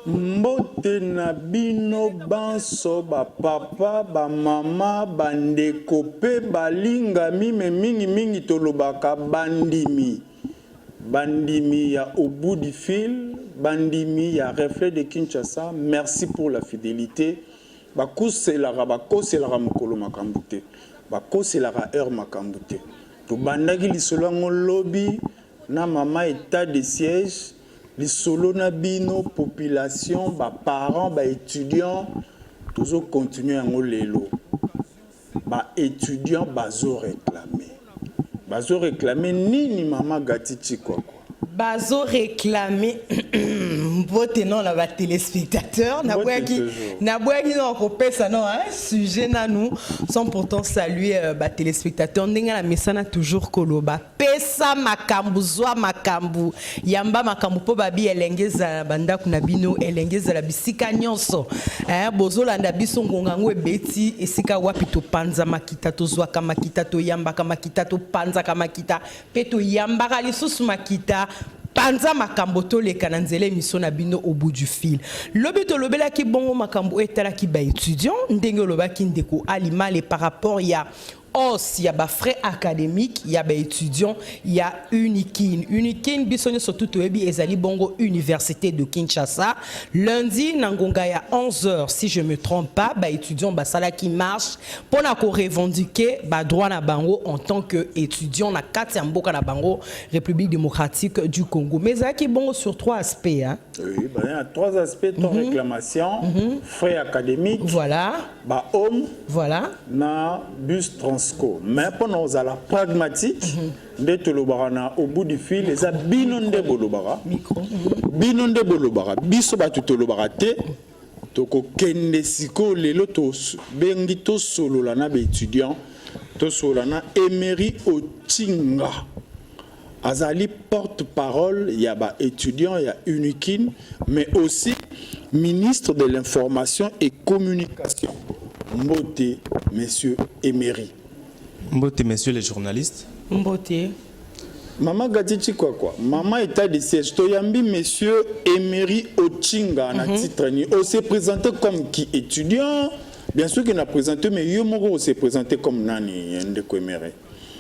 Mbote na bino banso ba papa ba mama bandeko pe balinga mime mingi tolobaka bandimi. Bandimi ya au bout du fil, bandimi ya reflet de Kinshasa. Merci pour la fidélité. Bakose la mokolo makambute. Bakose la heure makambute. To bandagi lisolo ngolobi na mama état de siège. Les solo na bino population ba parents ba étudiants toujours continuer en lelo ba étudiants bazo réclamer nini mama Gatiti quoi bazo réclamer vote non la ba téléspectateurs na boyaki non kopesa non hein sujet na nous sans pourtant saluer ba téléspectateurs ndenge la mesana toujours koloba pesa makambu zwa makambu yamba makambu po babi elengeza banda kuna bino elengeza la bisika nyonso hein bozolanda biso ngongango ebeti esika wapi to panza makita to zwa kama makita to yamba kama makita to panza kama makita peto yamba kali susu makita panza makambo to le kananzele mission na bino au bout du fil lobito lobela ki bongo makambo etala ki ba étudiant ndenge loba ki ndeko alimale par rapport ya il y a des frais académiques, il y a des étudiants, il y a Unikin bisonyo surtout toebi ezali bongo université de Kinshasa. Lundi nangonga ya 11h si je me trompe pas, ba étudiants ba sala qui marche pour na ko revendiquer ba droit na bango en tant que étudiant na kati ya mboka na bango République démocratique du Congo. Mais ça qui bongo sur trois aspects hein. Oui, il y a trois aspects ton réclamation, frais académiques. Voilà. Ba homme. Voilà. Na bus transport. Mais pour nous à la pragmatique, de Tolobarana au bout du fil, les abinonde bolobara, binonde bolobara, bisoba tutolobarate, toko kende siko les lotos, bengito solo lana be étudiant, to solana Emery Otinga. Azali porte-parole, il y a étudiant, il y a Unikin, mais aussi ministre de l'information et communication. Mbote, monsieur Emery. Mbote, messieurs les journalistes. Mbote. Maman Gatiti quoi. Maman état de siège. Toyambi monsieur Emery Otinga na titre ni. On s'est présenté comme qui étudiant. Bien sûr qu'il a présenté, mais Yomoro s'est présenté comme Nani Ndeko Emery.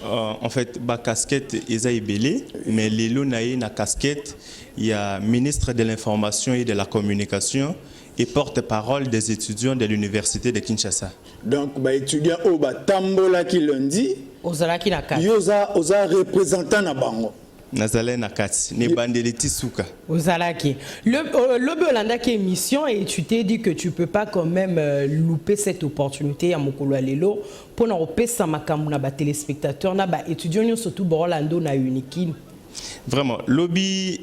En fait, ma casquette est belé, mais les lonaï na casquette, il y a ministre de l'information et de la communication et porte-parole des étudiants de l'université de Kinshasa. Donc, les étudiants au Tambola qui lundi, Ozalaki na kati. Oza représentant na bango. Nazalé na kati, ne bandeleti souka. Ozalaki. Le Bolanda qui émission et tu t'es dit que tu peux pas quand même louper cette opportunité à Mokolo Alelo pour nous repasser makambu na ba téléspectateurs na ba étudiants surtout Borlando na Unikin. Vraiment, lobby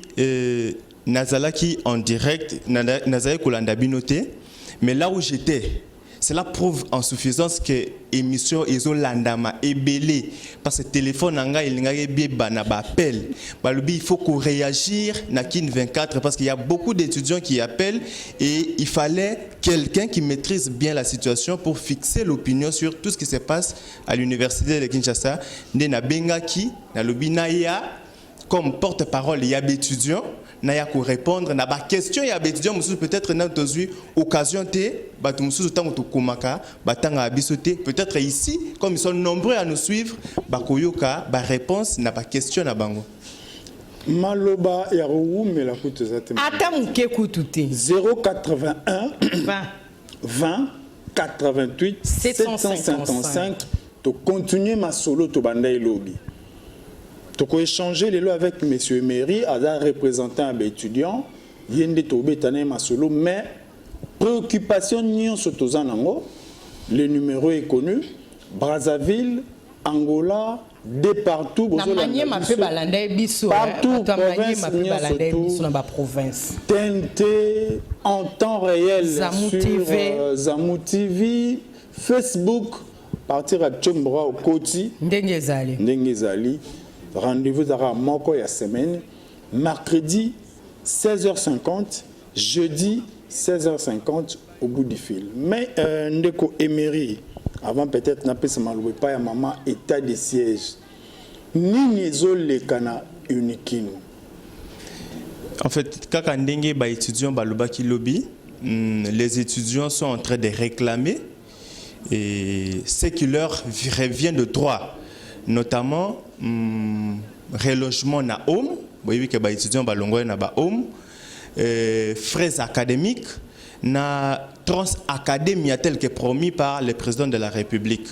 Nazalaki en direct, Nazalaki Kolanda binoté, mais là où j'étais, c'est la preuve en suffisance que l'émission est landama est belé parce que le téléphone appel. Il faut qu'on réagisse na Kin 24 parce qu'il y a beaucoup d'étudiants qui appellent et il fallait quelqu'un qui maîtrise bien la situation pour fixer l'opinion sur tout ce qui se passe à l'université de Kinshasa. Nena Bengaki, na lobi naya comme porte-parole, il y a des étudiants. Naya ko répondre na ba question ya étudiant musu peut-être na tozu occasion té ba to musu tango to komaka batanga bisoté peut-être ici comme ils sont nombreux à nous suivre ba koyoka ba réponse na ba question na bango maloba ya rouou mais la coûte ça te ata muke kututé 081 20 88 755 to continuer ma solo to bandai lobby. Donc, on a échangé les lois avec M. Emery, un représentant étudiant, Yende Tobe Tane Masolo, mais préoccupation Nyon Sotozanango, le numéro est connu, Brazzaville, Angola, de partout, province. TNT, en temps réel, Zamou sur TV. Zamou TV, Facebook, partir à Tchombra au Koti, Ndengezali. Rendez-vous à Moko ya semaine, mercredi 16h50, jeudi 16h50 au bout du fil. Mais Ndeko Emery, avant peut-être n'a pas pas ya maman état de siège. Ni nizo le kana Unikin. En fait, quand on est étudiant balobaki lobby, les étudiants sont en train de réclamer et ce qui leur revient de droit, notamment relogement na home, vous voyez que les étudiants balongwa na ba home, frais académiques, na trans académia tel que promis par le président de la République.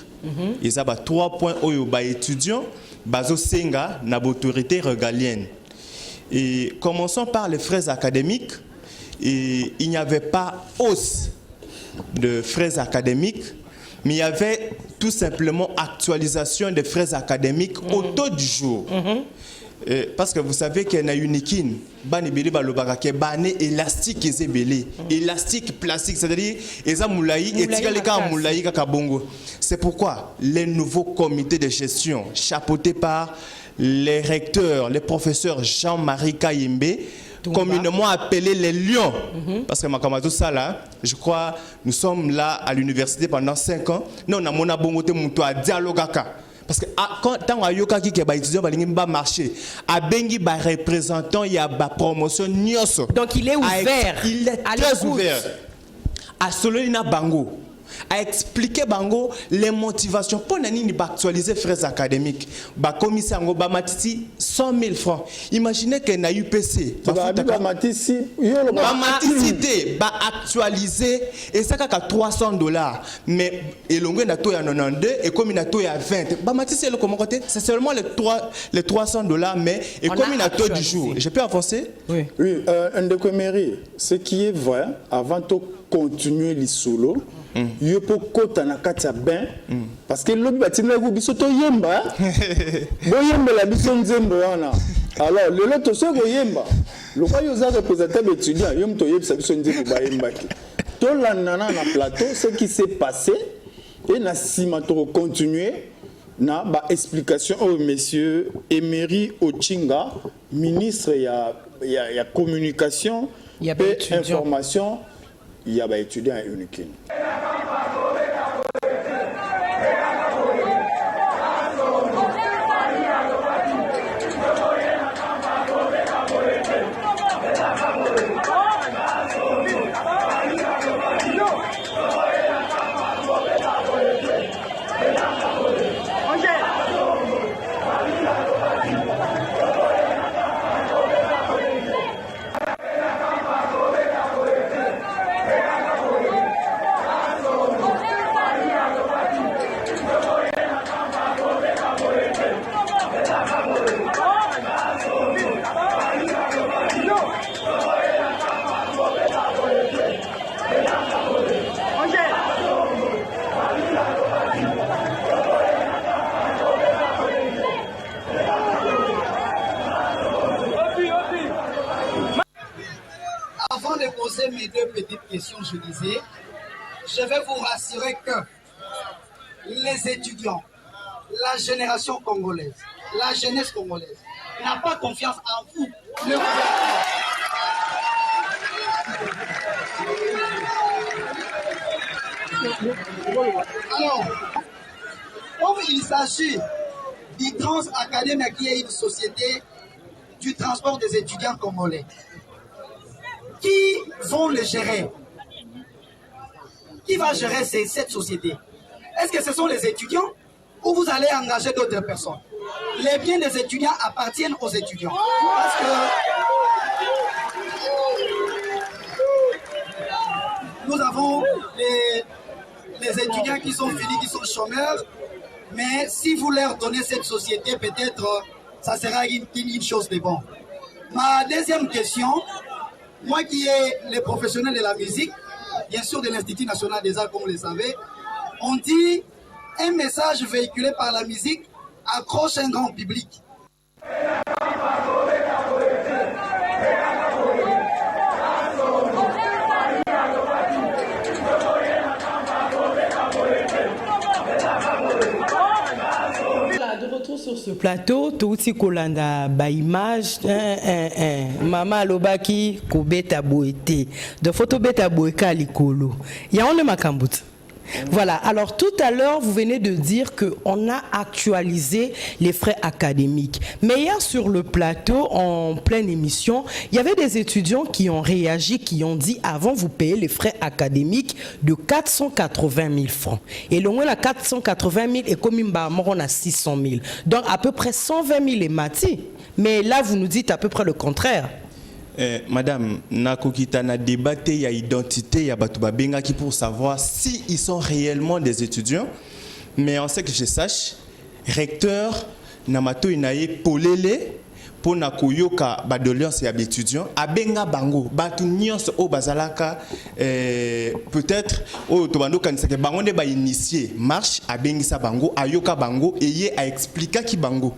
Ils ont 3 points où les étudiants baso senga na autorité régalienne. Et commençons par les frais académiques. Et il n'y avait pas hausse de frais académiques, mais il y avait tout simplement actualisation des frais académiques au taux du jour. Parce que vous savez qu'il y a une équine, élastique élastique plastique, c'est-à-dire c'est pourquoi les nouveaux comités de gestion chapeautés par les recteurs, les professeurs Jean-Marie Kayembe, communément appelés les lions, parce que Makamado Sala, je crois, nous sommes là à l'université pendant 5 ans, nous on a mon abongote mouto à dialogaka. Parce que quand on a yoka qui est étudiant, il va marcher. À Bengi, représentant, il y a la promotion Nyoso. Donc il est ouvert. Il est très ouvert. À Sololina Bango. À expliquer Bango les motivations pour actualiser les frais académiques. Bah commissaire Ngo Bamatisi 100 000 francs. Imaginez qu'il y a UPC. Bamatisi actualiser et ça qu'à $300. Mais elongo na to ya 92 et comme na to ya 20. Bamatisi le comment côté c'est seulement les $300 mais et comme na to du jour. Je peux avancer? Oui. Oui, Ndekwemeri, ce qui est vrai avant de continuer les solos. Yo po kota na kati ya bain parce que lobi batimela ku biso to yemba bo yemba la biso nzembo wana alors le loto so ko yemba le quoi yo za représenter étudiant yo mto yebisa biso nzembo ba yemba ki to la nana na plateau ce qui s'est passé et na sima to continuer na ba explication au monsieur Emery Ochinga ministre ya communication et information. Il y a des étudiants à Unikin. Avant de poser mes 2 petites questions, je disais, je vais vous rassurer que les étudiants, la génération congolaise, la jeunesse congolaise n'a pas confiance en vous, le gouvernement. Alors, comme il s'agit du Trans Académie qui est une société du transport des étudiants congolais, qui vont le gérer? Qui va gérer cette société? Est-ce que ce sont les étudiants ou vous allez engager d'autres personnes? Les biens des étudiants appartiennent aux étudiants. Parce que nous avons les étudiants qui sont finis, qui sont chômeurs, mais si vous leur donnez cette société, peut-être ça sera une chose de bon. Ma deuxième question, moi qui est le professionnel de la musique, bien sûr de l'Institut national des arts, comme vous le savez, on dit un message véhiculé par la musique accroche un grand public. De retour sur ce plateau, tout ce kolanda ba image, Mama Lobaki ko beta boete, de photo beta boeka likolo. Ya on le makambut. Voilà, alors tout à l'heure, vous venez de dire qu'on a actualisé les frais académiques. Mais hier, sur le plateau, en pleine émission, il y avait des étudiants qui ont réagi, qui ont dit, avant, vous payez les frais académiques de 480 000 francs. Et le moins, la 480 000 et comme on a 600 000. Donc, à peu près 120 000 est mati. Mais là, vous nous dites à peu près le contraire. Madame, nakokita na débatté il y a identité, il y a batuba benga qui pour savoir si ils sont réellement des étudiants. Mais en ce que je sache, recteur namato inaye polele pour nakoyoka badoléance ya étudiants abenga bango batu nyonso o bazalaka peut-être o tobando kanisaka bango ne ba initier marche abengisa bango ayoka bango eye a expliquer ki bango.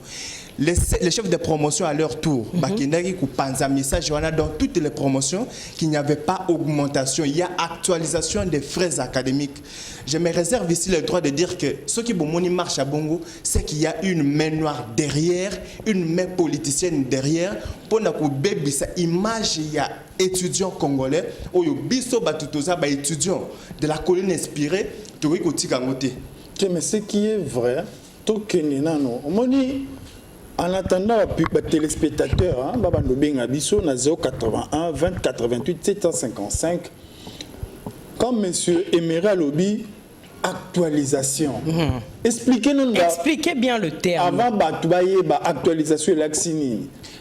Les chefs de promotion à leur tour, un message dans toutes les promotions qu'il n'y avait pas augmentation, il y a actualisation des frais académiques. Je me réserve ici le droit de dire que ce qui marche à Bongo, c'est qu'il y a une main noire derrière, une main politicienne derrière, pour que sa image il y a étudiants congolais, ou biso batutoza ba étudiants de la colline inspirée, tu vois mais ce qui est vrai, tout que nous en attendant, les téléspectateurs, biso na 081 20 88 755. Comme M. Emery Lobby, actualisation. Expliquez-nous. Expliquez bien le terme. Avant actualisation,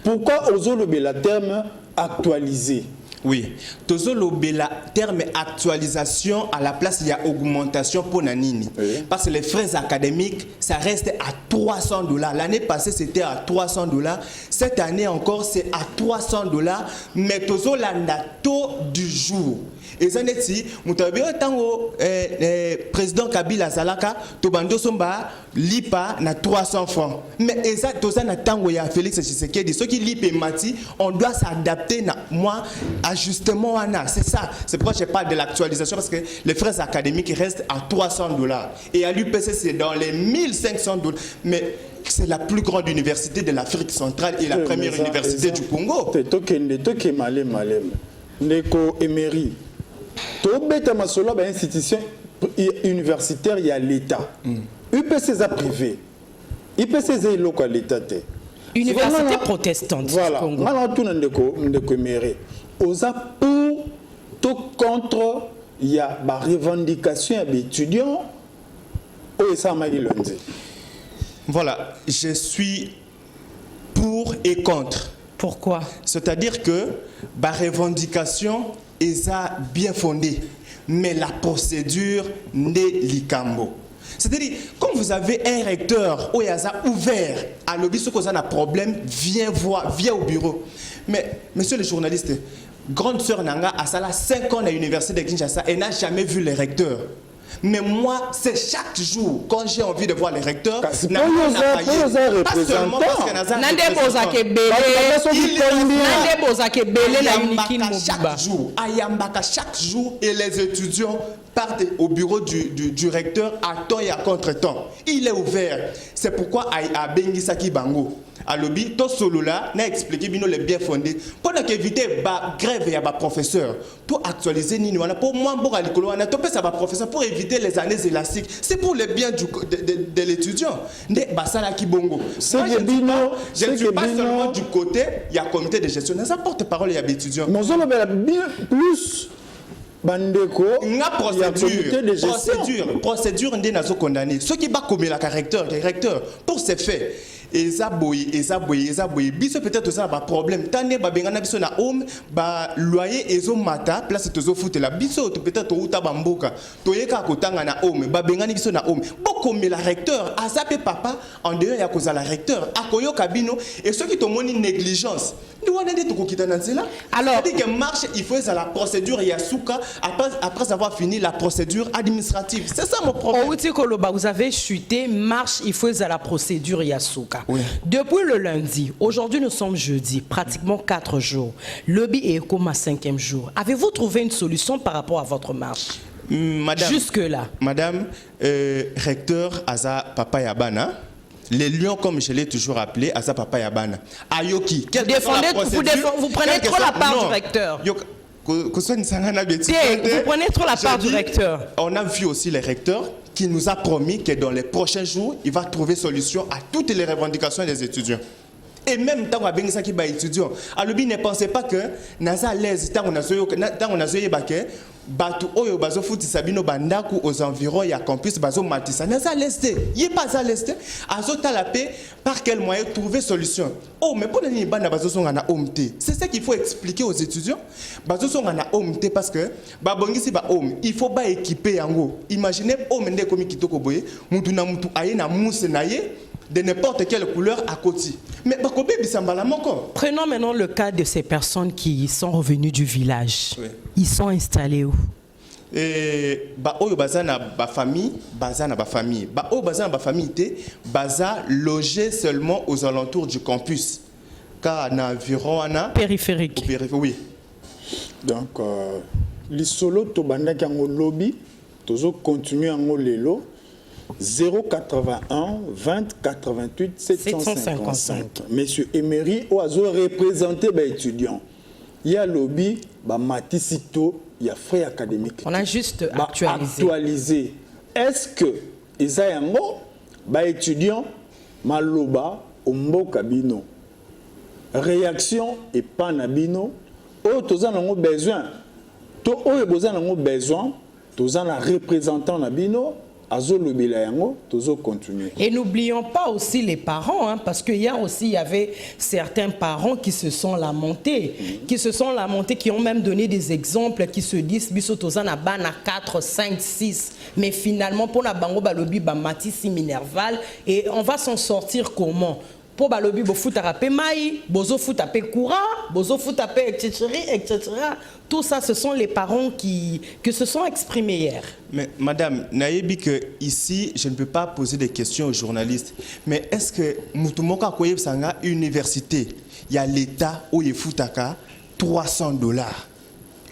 pourquoi osez le terme actualiser? Oui, le terme actualisation à la place il y a augmentation pour Nanini. Oui. Parce que les frais académiques, ça reste à $300. L'année passée, c'était à $300. Cette année encore, c'est à $300. Mais la taux du jour. Et ça n'est pas président Kabila Zalaka, Tobando Somba, lipa na 300 francs. Mais ça, na tango ya Félix Tshisekedi, ceux qui lipa et mati, on doit s'adapter na moi ajustement ana. C'est ça. C'est pourquoi je parle de l'actualisation parce que les frais académiques restent à $300 et à l'UPC c'est dans les $1,500. Mais c'est la plus grande université de l'Afrique centrale et la première université du Congo. Neko Emery. Tobeta masolo ba institution universitaire il y a l'État. UPC c'est privé. UPC c'est local l'État. Université protestante. Voilà. Voilà tout ndeko Emery. Oza pour tout contre il y a ba revendication des étudiants au Samai lundi. Voilà, je suis pour et contre. Pourquoi? C'est-à-dire que la revendication est bien fondée, mais la procédure n'est l'icambo. C'est-à-dire, quand vous avez un recteur où il y a ouvert à l'objet, ce qu'on a un problème, viens au bureau. Mais, monsieur le journaliste, grande sœur Nanga a 5 ans à l'université de Kinshasa et n'a jamais vu le recteur. Mais moi, c'est chaque jour, quand j'ai envie de voir les recteurs, pas seulement parce que chaque jour, et les étudiants partent au bureau du recteur à temps et à contre-temps. Il est ouvert. C'est pourquoi à Bengisaki Bango. À l'objet, tout solo là, n'a expliqué bien les bien fondés. Pour éviter la grève et les professeurs, pour actualiser pour moi, pour éviter les années élastiques. C'est pour le bien de l'étudiant. Je ne suis pas seulement du côté, il y a un comité de gestion. Ça porte-parole, il y a des étudiants. Mais on a bien plus. Bandeko, procédure n'est pas condamnée. Ce qui va commettre la recteur pour ces faits. Et ça biso peut-être ça un problème tane ba bengana biso na home ba loyer ezo mata place tozo futela biso peut-être uta bamboka toyeka kotanga na home ba bengani biso na home boko la recteur azape papa en dehors ya koza la recteur akoyoka bino et ceux qui te moni négligence nous on est tout kita na nzela. Alors dit que marche il faut ça la procédure yasuka après avoir fini la procédure administrative. C'est ça mon problème. Vous avez chuté marche il faut ça la procédure yasuka. Oui. Depuis le lundi, aujourd'hui nous sommes jeudi, pratiquement 4 jours. Lobby est comme à 5e jour. Avez-vous trouvé une solution par rapport à votre marche? Madame, jusque-là. Madame, recteur Aza Papa Yabana, les lions comme je l'ai toujours appelé, Aza Papa Yabana. Ayoki, vous prenez trop la part du recteur. Vous prenez trop la part du recteur. On a vu aussi le recteur qui nous a promis que dans les prochains jours, il va trouver solution à toutes les revendications des étudiants. Et même tant qu'on a qui étudiant, alors ne pensez pas que naza à l'aise tant qu'on a zoé baké, batu oyo bazo futi sabino bandaku aux environs ya campus bazo matissa naza à l'aise, y est pas à l'aise, azo talapé par quel moyen trouver solution. Oh mais pour les banda bazo sont na OMT, c'est ça qu'il faut expliquer aux étudiants. Bazo sont na OMT parce que babongisi ba home, il faut pas équiper yango. Imaginez home ndé komi kitoko boye, mutu na mutu aye na mousse na ye de n'importe quelle couleur à côté. Mais prenons maintenant le cas de ces personnes qui sont revenues du village. Oui. Ils sont installés où? Oyo baza na ba famille, baza logé seulement aux alentours du campus. Car na environ périphérique. Oui. Donc les solo to banda ki ngo lobby, tozo continuer ngo lelo. 081 20 88 755. Monsieur Emery, oiseau représenté par étudiants. Il y a lobby, matisito, il y a frais académiques. On a juste actualisé. Est-ce que les étudiants, maloba, ombo kabino, réaction et pas nabino, tous en besoin. Tous en besoin, tous en représentant nabino. Et n'oublions pas aussi les parents, hein, parce qu'il y avait certains parents qui se sont lamentés, qui ont même donné des exemples, qui se disent Bissotozana bana 4, 5, 6, mais finalement pour la bango balobi bamatisi minerval, et on va s'en sortir comment? Pour balobi bo foot tapé maï, bozo foot tapé courant, bozo foot tapé etc. Tout ça, ce sont les parents qui se sont exprimés hier. Mais madame, naïbi que ici, je ne peux pas poser des questions aux journalistes. Mais est-ce que Moutumoka Koyeb Sanga université, il y a l'État où il fout $300.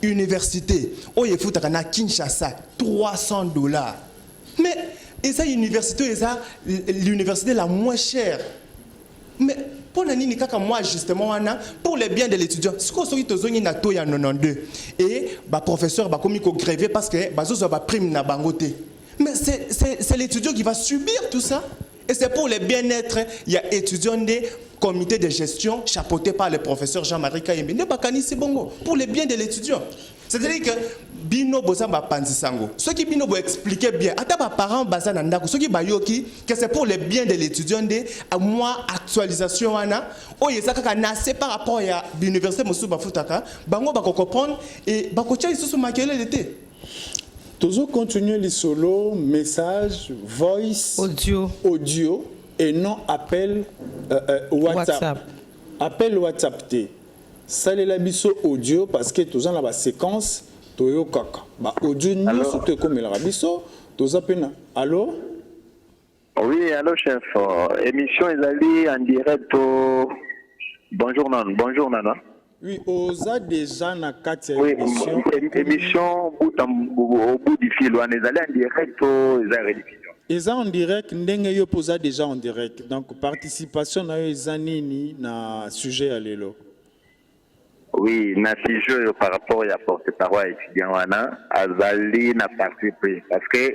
Université, où il fout à Kinshasa, $300. Mais et ça, l'université la moins chère. Mais pour moi justement pour les biens de l'étudiant, ce qu'on dit aux na to ya 92 et professeur comme il grévé parce que bazo ba prime na bangote. Mais c'est l'étudiant qui va subir tout ça. Et c'est pour le bien-être, il y a étudiants des comités de gestion chapeautés par le professeur Jean-Marie Kayembe. Ne bakani c'est bongo pour le bien de l'étudiant. C'est-à-dire que bino bozamba panzisango. Ceux qui bino bo expliquer bien. Ata ba parents bazana ndako. Ceux qui bayoki que c'est pour le bien de l'étudiant de à moi actualisation wana. Oye saka na c'est par rapport à l'université Mosu Bafutaka. Bango bako comprendre et bako tia isusu makele l'été. Toujours continuer les solos, messages, voice, audio et non appel WhatsApp. Appel WhatsApp T. Salut la biso audio parce que tous en la séquence toyo kaka. Ba audio nous surtout comme la biso tous appena. Allô? Oui, allô chef. Émission est en direct. Bonjour Nana. Oui, osa déjà na 4 émissions. Oui, émission au bout du fil, on est allé en direct aux rediffusions. Ils en direct, ndenge yo posa déjà en direct. Donc participation na yo zanini na sujet à l'élo. Oui, na sujet par rapport à porte-parole étudiant wana, azali na participer parce que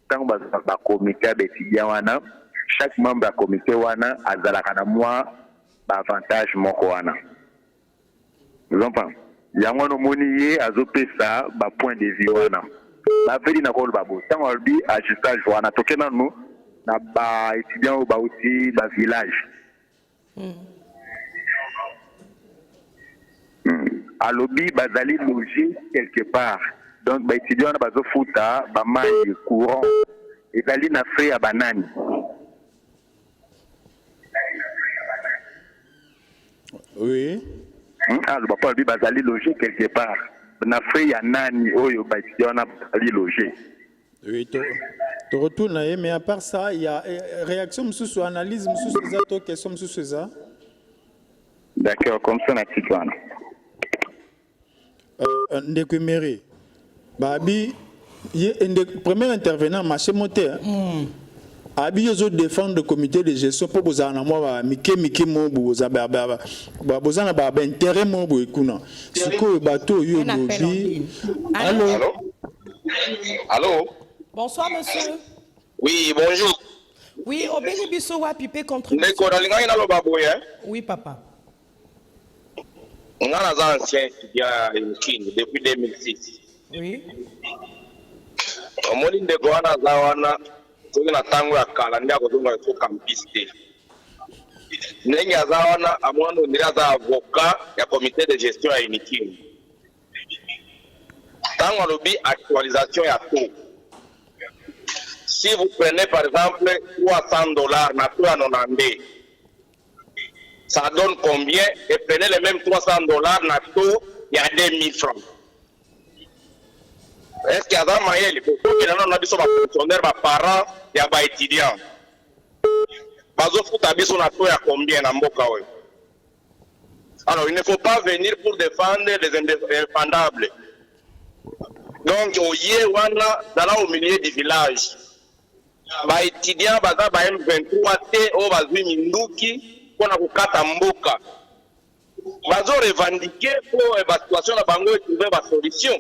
tant ba comité d'étudiants wana, chaque membre du comité wana azalaka na moi avantage moko wana. Vous comprenez? Yango no moniye azopesa ba point de vue wana. Ba veli na ko babo. Tant on dit ajustage wana tokena nous na ba étudiants ba aussi ba village. À lobby bazali logé quelque part. Donc ba étudiants na bazo futa ba mai courant et dali na frais à banane. Oui. Alors, papa, lui, bazali logé quelque part. Na fait ya nani oyo ba étudiant na bazali logé. Oui, tu retournes mais à part ça, il y a réaction sur analyse sur ça, toi question sur ça. D'accord, comme ça na tikwana. Ndeko Emery. Babi, premier intervenant marché moteur. abi ozo défendre le comité de gestion pour bozana moi mike mo boza bozana ba intérêt mo bo ekuna siko bato yo lobi. Allô. Allô. Bonsoir monsieur. Oui, bonjour. Oui, Obéni Bisso wa pipé contribution. Oui papa. On a un ancien étudiant à Kin depuis 2006. Oui. On m'a dit de Goana Zawana, c'est une tango à Kalandia, on a un campiste. Nenga Zawana, à moi, on dirait avocat, il y a comité de gestion à Inikin. Tango lobby actualisation à tout. Si vous prenez par exemple $300 na tout anonandé, ça donne combien? Et prenez les mêmes $300 na tout, il y a 2000 francs. Est-ce qu'il y a un moyen de faire des fonctionnaires, des parents, des étudiants? Alors, il ne faut pas venir pour défendre les indéfendables. Donc, au milieu du village, les étudiants, les M23, les Minduki, pour Mboka. Ils ont revendiqué pour la situation de Bango et trouver une solution.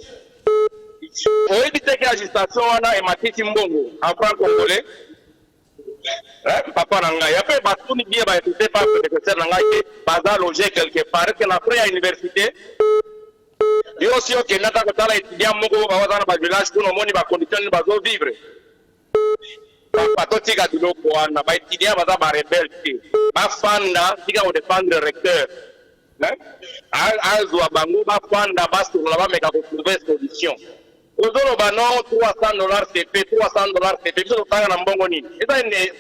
Pour éviter que la législation est matée en franc congolais, papa Nanga, il y a pas de tout bien étudié par le professeur Nanga qui est logé quelque part, que la après à l'université. Il y a aussi que n'a pas de étudiants dans le village pour nous les conditions de vivre. Papa Totika du loko, na ba étudiants va rebelle, ba fanda, tika au défendre le recteur. Azo Bango ba fanda ba sur la ba meka pour trouver solution. Ozolo ba non $300 CP, $300 CP, biso tanga na mbongo nini. Eza ne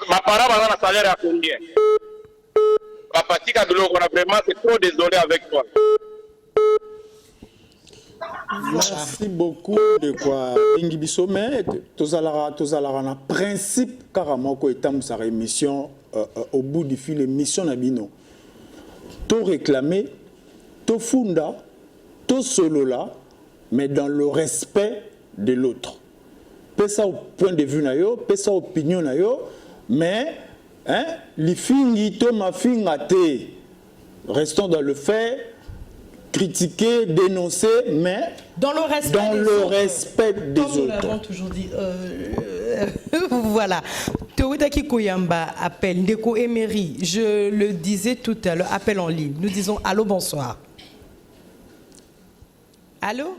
ma para ba na salaire à combien? Papa Tika de l'eau, vraiment c'est trop désolé avec toi. Merci beaucoup de quoi Ingibiso, mais tozala na principe carrément ko etam sa émission au bout du fil émission nabino. To réclamer, to funda, to solola, mais dans le respect de l'autre. Peu ça au point de vue na yo, peu ça opinion na yo, mais hein, li fingi to ma finga te. Restons dans le fait. Critiquer, dénoncer, mais dans le respect des autres. Nous l'avons toujours dit. Voilà. Teodaki Koyamba appelle Ndeko Emery. Je le disais tout à l'heure, appel en ligne. Nous disons allô, bonsoir. Allô?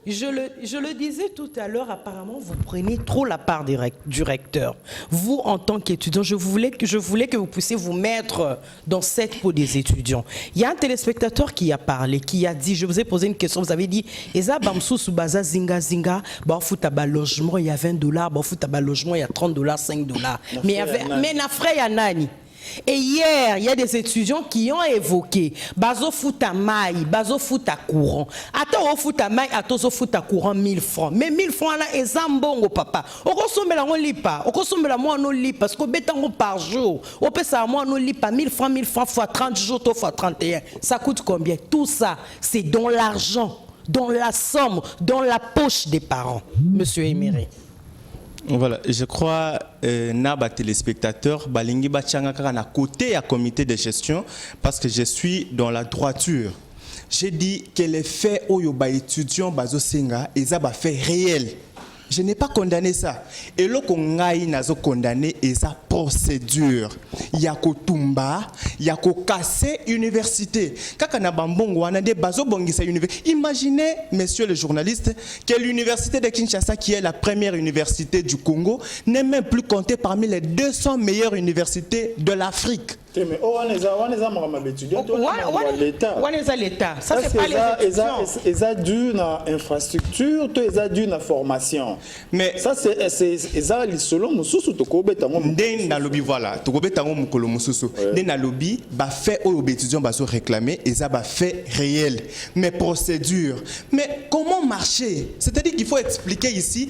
Je le disais tout à l'heure, apparemment, vous prenez trop la part du recteur. Vous, en tant qu'étudiant, je voulais que vous puissiez vous mettre dans cette peau des étudiants. Il y a un téléspectateur qui a parlé, qui a dit, je vous ai posé une question, vous avez dit, Eza Bamsou Soubaza Zinga Zinga, bah, foutaba logement, il y a $20, bah, foutaba logement, il y a $30, $5. Mais na frais ya nani? Et hier, il y a des étudiants qui ont évoqué bazo futa maï, bazo futa courant. Attends, au futa maï, attends, au futa courant 1000 francs. Mais 1000 francs là, et zambongo papa. Au consomme la on lit pas. Au consomme la moi on lit parce qu'au bétango par jour. Au peut ça moi on lit pas 1000 francs fois 30 jours, fois 31. Ça coûte combien? Tout ça, c'est dans l'argent, dans la somme, dans la poche des parents. Monsieur Emery. Voilà, je crois Naba téléspectateur balingi bachanga na côté à comité de gestion parce que je suis dans la droiture. J'ai dit que les faits oyoba étudiants bazo senga ezaba fait réel. Je n'ai pas condamné ça. Et le kongai nazo condamné et sa procédure. Yako tumba, yako casser université. Kaka na bambongo wana de bazo bongisa université. Imaginez, messieurs les journalistes, que l'université de Kinshasa, qui est la première université du Congo, n'est même plus comptée parmi les 200 meilleures universités de l'Afrique. Mais on est l'État. Ça c'est pas les étudiants. Ils ont dû na infrastructure, ils ont dû na formation. Mais ça c'est selon mususu tokobetango. Den na lobby voilà, tokobetango mukolo mususu. Den na lobby ba fait aux étudiants ba so réclamer et ça ba fait réel. Mais procédure. Mais comment marcher? C'est-à-dire qu'il faut expliquer ici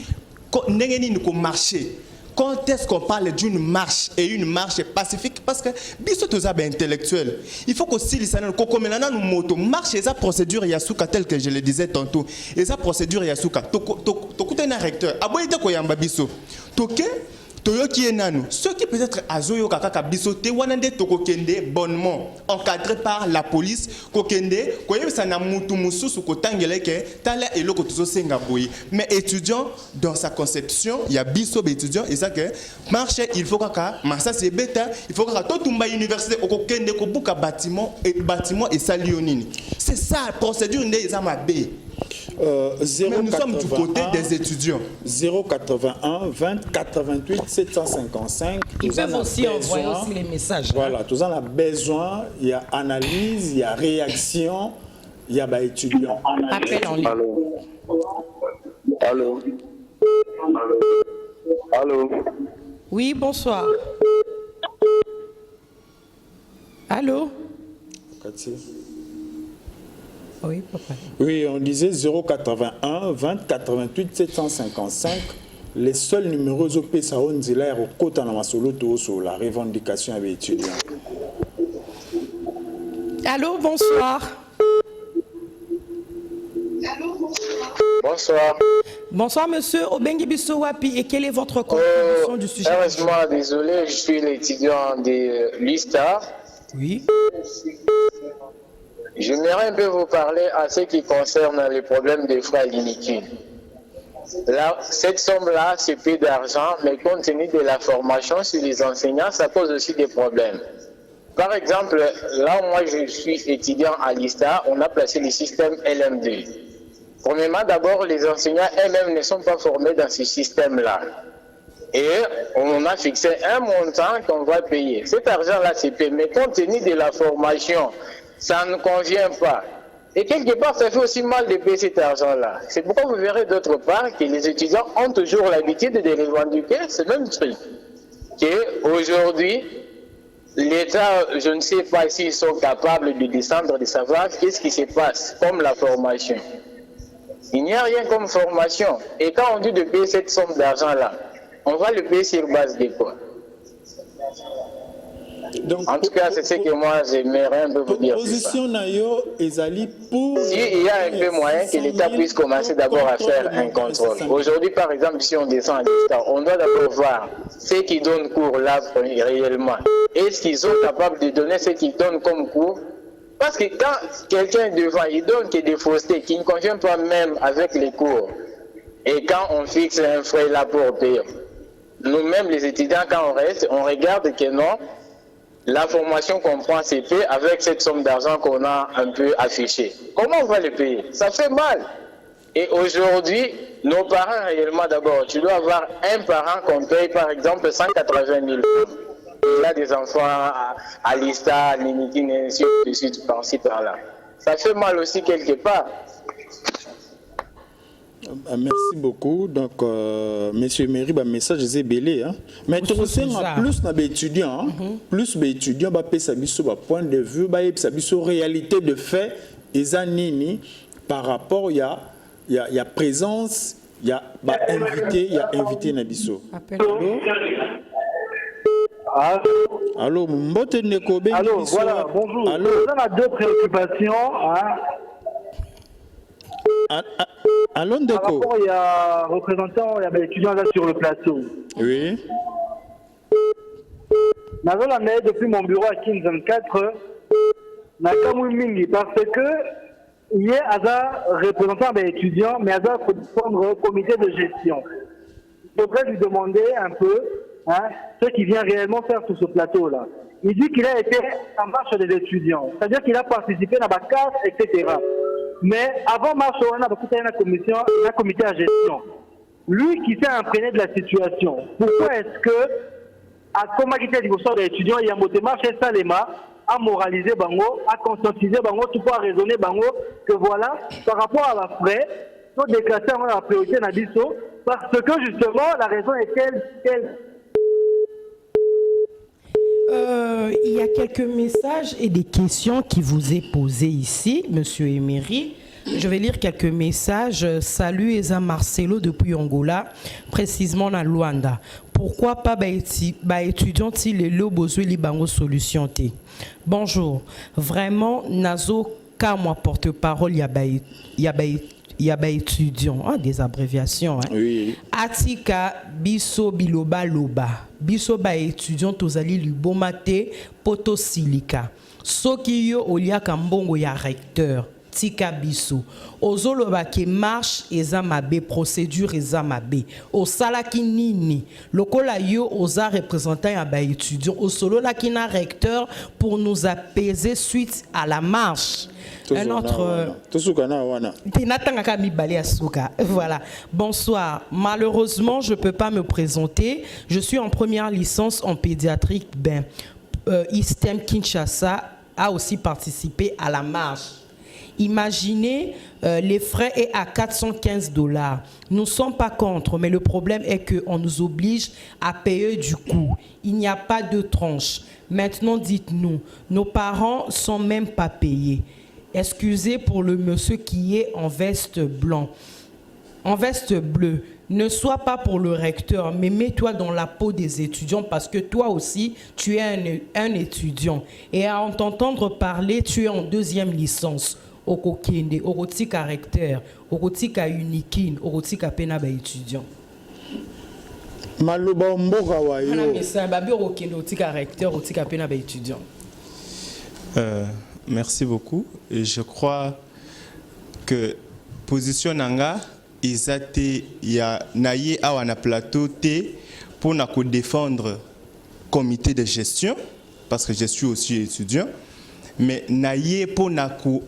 ndenge nini ko marcher. quand est-ce qu'on parle d'une marche et une marche pacifique parce que biso tous abe intellectuel il faut qu'aussi les sanan kokomelana nous moto marche eza procédure yasuka tel que je le disais tantôt eza procédure yasuka to kutena recteur aboyete ko yamba biso toke toyoki enanu ceux qui peut-être azoyo kaka biso te wana nde tokokende bonnement encadré par la police kokende koyebisa na mutu mususu kotangeleke tala eloko tozosenga boyi mais étudiant dans sa conception il y a biso étudiant et ça que marche il faut kaka massa c'est bêta il faut kaka totumba université okokende ko buka bâtiment et salionini c'est ça procédure nde ezama B. Mais nous sommes du côté des étudiants. 081 20 88 755. Ils peuvent aussi envoyer aussi les messages. Voilà, tous en a besoin. Il y a analyse, il y a réaction, il y a étudiants. Appel en ligne. Allô. Allô. Oui, bonsoir. Allô. Oui, papa. Oui, on disait 081 20 88 755. Les seuls numéros OP ça on dit là au côté na masolo sur la revendication avec étudiants. Allô, bonsoir. Bonsoir. Bonsoir, monsieur Obengi Bisso Wapi. Et quelle est votre contribution du sujet? Heureusement, désolé, je suis l'étudiant de l'USTA. Oui. J'aimerais un peu vous parler à ce qui concerne les problèmes des frais liquides. Là, cette somme-là, c'est peu d'argent, mais compte tenu de la formation sur les enseignants, ça pose aussi des problèmes. Par exemple, là où moi je suis étudiant à l'ISTA, on a placé le système LM2. Premièrement, d'abord, les enseignants eux-mêmes ne sont pas formés dans ce système-là. Et on a fixé un montant qu'on va payer. Cet argent-là, c'est payé, mais compte tenu de la formation, ça ne convient pas. Et quelque part, ça fait aussi mal de payer cet argent-là. C'est pourquoi vous verrez d'autre part que les étudiants ont toujours l'habitude de revendiquer ce même truc. Qu'aujourd'hui, l'État, je ne sais pas s'ils sont capables de descendre, de savoir qu'est-ce qui se passe comme la formation. Il n'y a rien comme formation. Et quand on dit de payer cette somme d'argent-là, on va le payer sur base de quoi? Donc, en tout cas, c'est ce que moi j'aimerais un peu vous dire. Position Nayo Ezali pour. Il y a un peu moyen que l'État puisse commencer d'abord à faire un contrôle. Aujourd'hui, par exemple, si on descend à l'État, on doit d'abord voir ceux qui donnent cours là réellement. Est-ce qu'ils sont capables de donner ce qu'ils donnent comme cours? Parce que quand quelqu'un est devant, il donne que des faussetés qui ne conviennent pas même avec les cours. Et quand on fixe un frais là pour payer, nous-mêmes les étudiants, quand on reste, on regarde que non. La formation qu'on prend, c'est fait avec cette somme d'argent qu'on a un peu affichée. Comment on va le payer? Ça fait mal. Et aujourd'hui, nos parents, réellement d'abord, tu dois avoir un parent qu'on paye par exemple 180 000 francs. Il a des enfants à l'ISTA, à l'Inikin, et ainsi de suite, par-ci, par-là. Ça fait mal aussi quelque part. Merci beaucoup. Donc, Monsieur Méry, message est belé. Hein. Mais tu sais, plus d'étudiants, plus d'étudiants, point de vue, réalité de fait, et par rapport, il y a présence, il y a invité Nabiso. Allô, Mbote Nekobe. Allô, voilà, bonjour. Allô. On a deux préoccupations. Hein. Allô, Par rapport, il y a représentant, il y a des étudiants là sur le plateau. Oui. Depuis mon bureau à 1524, Mingi, parce que il y a un représentant des étudiants, mais il y a un comité de gestion. Il faudrait lui demander un peu ce qu'il vient réellement faire sur ce plateau-là. Il dit qu'il a été en marche des étudiants, c'est-à-dire qu'il a participé dans la carte, etc. Mais avant marche, on a un comité à gestion. Lui qui s'est imprégné de la situation, pourquoi est-ce que, à comment il était des étudiants, il y a un marche et Salema à moraliser Bango, à conscientiser Bango, tout pour raisonner Bango, que voilà, par rapport à la frais, nous déclassons la priorité Nabiso, parce que justement, la raison est telle. Il y a quelques messages et des questions qui vous est posées ici, Monsieur Emery. Je vais lire quelques messages. Salut Eza Marcelo depuis Angola, précisément dans Luanda. Pourquoi pas étudiant les besoin li bango solution té. Bonjour. Vraiment nazo ka moi porte-parole y a étudiant, des abréviations hein. Oui. Atika biso biloba loba. Biso ba étudiant tozali libomate poto silika. Soki yo olia kambongo ya recteur. Tika biso ozoloba ke marche eza mabe procédure eza mabe osala ki nini lokola yo oza représentant ya ba étudiant osolola ki na recteur pour nous apaiser suite à la marche. Un autre voilà. Bonsoir. Malheureusement, je peux pas me présenter. Je suis en première licence en pédiatrie. ISTEM Kinshasa a aussi participé à la marche. Imaginez, les frais est à $415. Nous ne sommes pas contre, mais le problème est qu'on nous oblige à payer du coup. Il n'y a pas de tranche. Maintenant, dites-nous, nos parents ne sont même pas payés. Excusez pour le monsieur qui est en veste blanc, en veste bleue. Ne sois pas pour le recteur, mais mets-toi dans la peau des étudiants parce que toi aussi, tu es un étudiant. Et à t'entendre parler, tu es en deuxième licence. Okokende, orotika recteur, orotika unikin, orotika pena ba étudiant. Maloba mboka wa yo. Ana mesa babi okokende orotika recteur, orotika pena ba étudiant. Merci beaucoup. Et je crois que position nanga izate ya naye awa na plateau te pour na ko défendre comité de gestion parce que je suis aussi étudiant. Mais naïe pour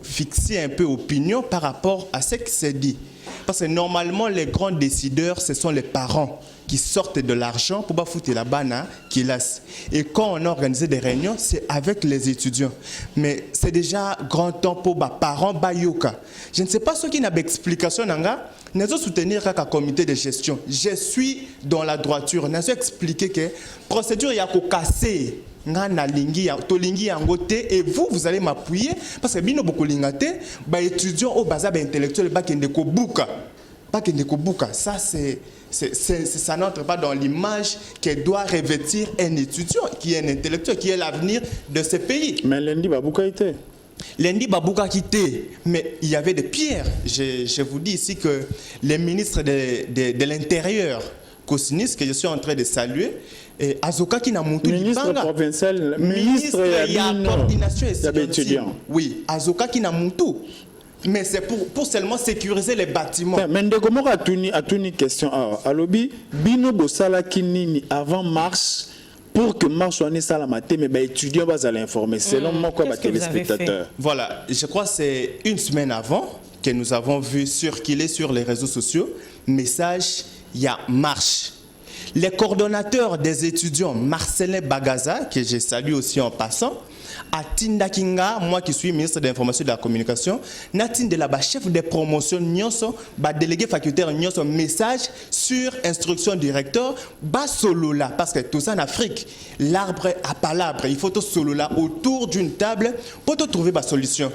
fixer un peu opinion par rapport à ce qui s'est dit. Parce que normalement, les grands décideurs, ce sont les parents qui sortent de l'argent pour foutre la banane qui laisse. Et quand on a organisé des réunions, c'est avec les étudiants. Mais c'est déjà grand temps pour les parents bayoka. Je ne sais pas ce qui n'a d'explication. Nous allons soutenir un comité de gestion. Je suis dans la droiture. Nous allons expliquer que la procédure est cassée. Et vous allez m'appuyer parce que bino beaucoup lingate ba étudiants au bazar intellectuel ba kende ko buka ça ça n'entre pas dans l'image que doit revêtir un étudiant qui est un intellectuel qui est l'avenir de ce pays. Mais lundi babuka était lundi babuka quitté mais il y avait des pierres. Je vous dis ici que les ministres de l'intérieur Kosinis que je suis en train de saluer et Azoka qui n'a monté ministre provincial, ministre il y a coordination étudiante. Oui, Azoka qui n'a monté. Mais c'est pour seulement sécuriser les bâtiments. Mais comment a-t-on une question à l'obby bino bosala kinini avant mars pour que mars soit né salamate mais les étudiants vont aller informer selon moi quoi téléspectateurs. Voilà, je crois que c'est une semaine avant que nous avons vu circuler sur les réseaux sociaux message il y a marche. Les coordonnateurs des étudiants, Marcelin Bagaza, que je salue aussi en passant, à Tinda Kinga, moi qui suis ministre de l'Information et de la Communication, Natine de la chef de promotion Nyonso, délégué facultaire Nyonso, message sur instruction du recteur, solola, parce que tout ça en Afrique, l'arbre à palabre, il faut tout solola autour d'une table pour trouver la solution.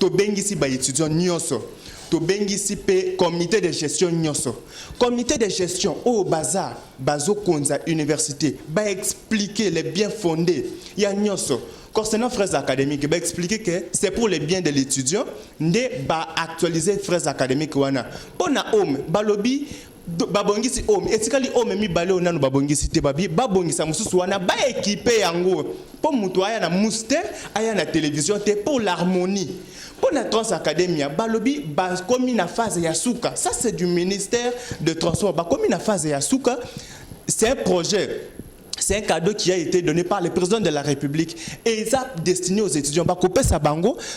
To bengisi ba étudiant Nyonso. Tobengisi pe comité de gestion nyonso. Comité de gestion au bazar, bazo konza université, va expliquer les biens fondés. Il y a nyonso. Concernant frais académiques, va expliquer que c'est pour le bien de l'étudiant, ne va actualiser frais académiques wana. Pona homme, balobi babongisi homme, etikali homme mi bale onanu babongisi te babi, babongisa mususu wana ba équipé yango. Pour mutu aya na muste, aya na télévision te pour l'harmonie. Pour la Transacadémie, balobi comme une phase Yasuka. Ça c'est du ministère de Transport. Comme une phase Yasuka, c'est un projet. C'est un cadeau qui a été donné par le président de la République et il est destiné aux étudiants.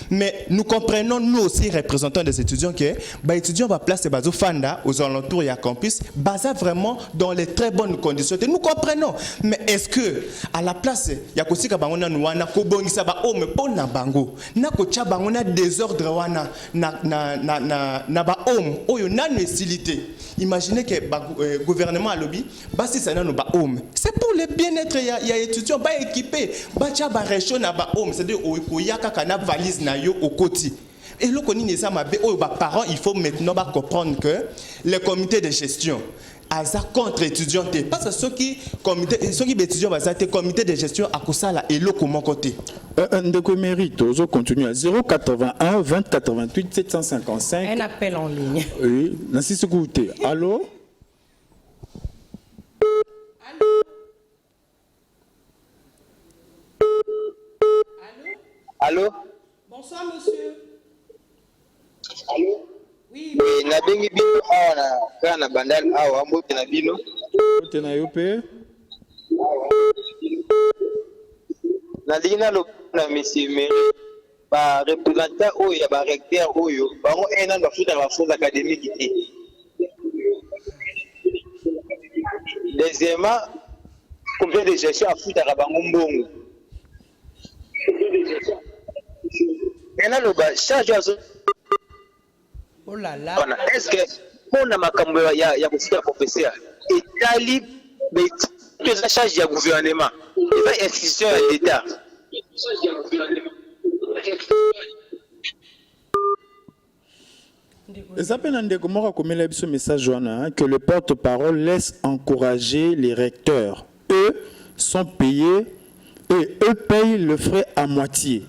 Mais nous comprenons, nous aussi, représentants des étudiants, que les étudiants vont placer Bazo Fanda aux alentours et à campus, basé vraiment dans les très bonnes conditions. Et nous comprenons. Mais est-ce que, à la place, il y a aussi Kabangona, Kobongisa ba homme pour Nabango, Nakocha Bangona désordre wana, na ba homme, oyo na necessité. Imaginez que le gouvernement a lobby, basi ça n'a pas homme. C'est pour le bien-être, il y a étudiants, pas équipés, bacha ba réchaud na ba homme, c'est-à-dire au yaka kana valise na yo au koti. Et le parents, il faut maintenant comprendre que les comités de gestion, Aza contre étudiants, parce que ceux qui étudiants, comité de gestion à Kosala et le comment côté. Ndeko mérite, on continue à 081 20 88 755. Un appel en ligne. Oui, Nancy Sekouté. Allô? Allô? Bonsoir, monsieur. Allô? Oui. Na bengi bino awa na na bandal awa mbote na bino. Mbote na yope. Na lina lo na monsieur Méré ba représentant oyo ba recteur oyo bango ena ba futa ba fonds académique té. Deuxièmement, combien de gestion a futa ka bango mbongo. Ena lo ba charge azo. Oh là là. Est-ce que pour la makambo ya kufuta professeur etali mais ça charge du gouvernement et pas institution de l'État. Message que le porte-parole laisse encourager les recteurs. Eux sont payés et eux payent le frais à moitié.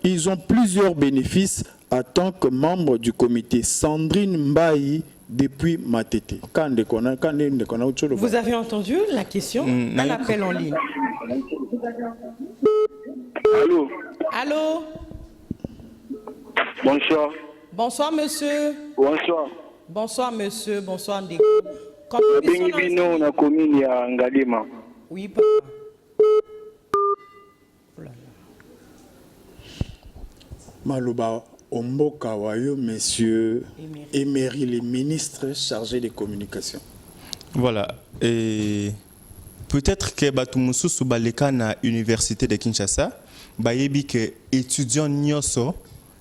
Ils ont plusieurs bénéfices en tant que membre du comité. Sandrine Mbaye depuis Matete. Vous avez entendu la question? Un appel en ligne. Allô? Allô? Bonsoir. Bonsoir, monsieur. Bonsoir. Bonsoir, monsieur. Bonsoir, Ndeko. Bengi bino na commune ya Ngalima. Oui, papa. Oh là là. Maloba Omboka Wayo, monsieur Emery, le ministre chargé des communications. Voilà. Et peut-être que Batumusu Subaleka na Université de Kinshasa, bayebi que étudiant nyoso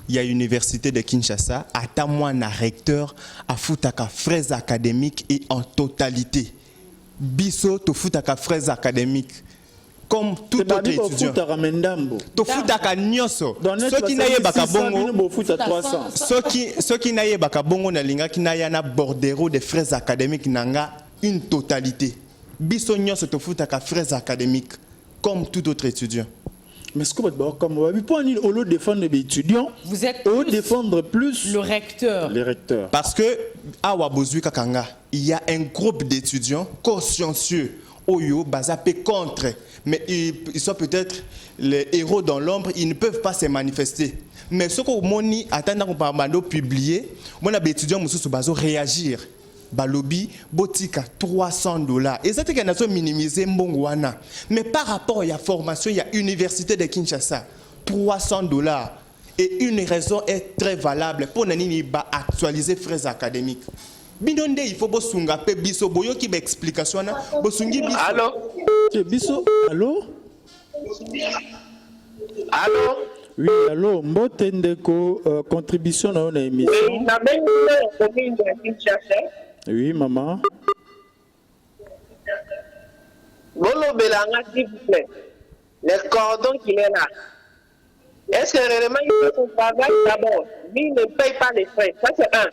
ya Université de Kinshasa, ata moi na recteur a futaka frais académiques et en totalité. Biso to futaka frais académiques. Comme tout autre étudiant. To futaka nyoso. Ceux qui n'aient pas bongo, ceux qui n'aient pas bongo na linga qui n'aient na bordero de frais académiques nanga une totalité. Biso nyoso to futaka frais académiques comme tout autre étudiant. Mais ce que vous défendre les étudiants, vous êtes défendre plus le recteur. Les recteurs. Parce que à Wabozui Kakanga, il y a un groupe d'étudiants consciencieux Oyo Bazapé contre, mais ils sont peut-être les héros dans l'ombre, ils ne peuvent pas se manifester. Mais ce que Moni attend qu'on parle publié, mon étudiant Moussou Bazo réagir. Balobi botika $300 et ça c'est qu'on a minimisé mbongwana, mais par rapport à la formation il y a université de Kinshasa $300 et une raison est très valable pour nani ba actualiser frais académiques. Binonde il faut bosunga pe biso boyo ki ba explication na bosungi biso. Allô? Biso allô? Allô? Oui, allô, Mbote Ndeko, contribution dans l'émission. Oui, la même commune de Kinshasa. Oui, maman. Bolo Belanga, s'il vous plaît. Le cordon qu'il est là. Est-ce que réellement il fait son travail d'abord? Lui, il ne paye pas les frais. Ça, c'est un.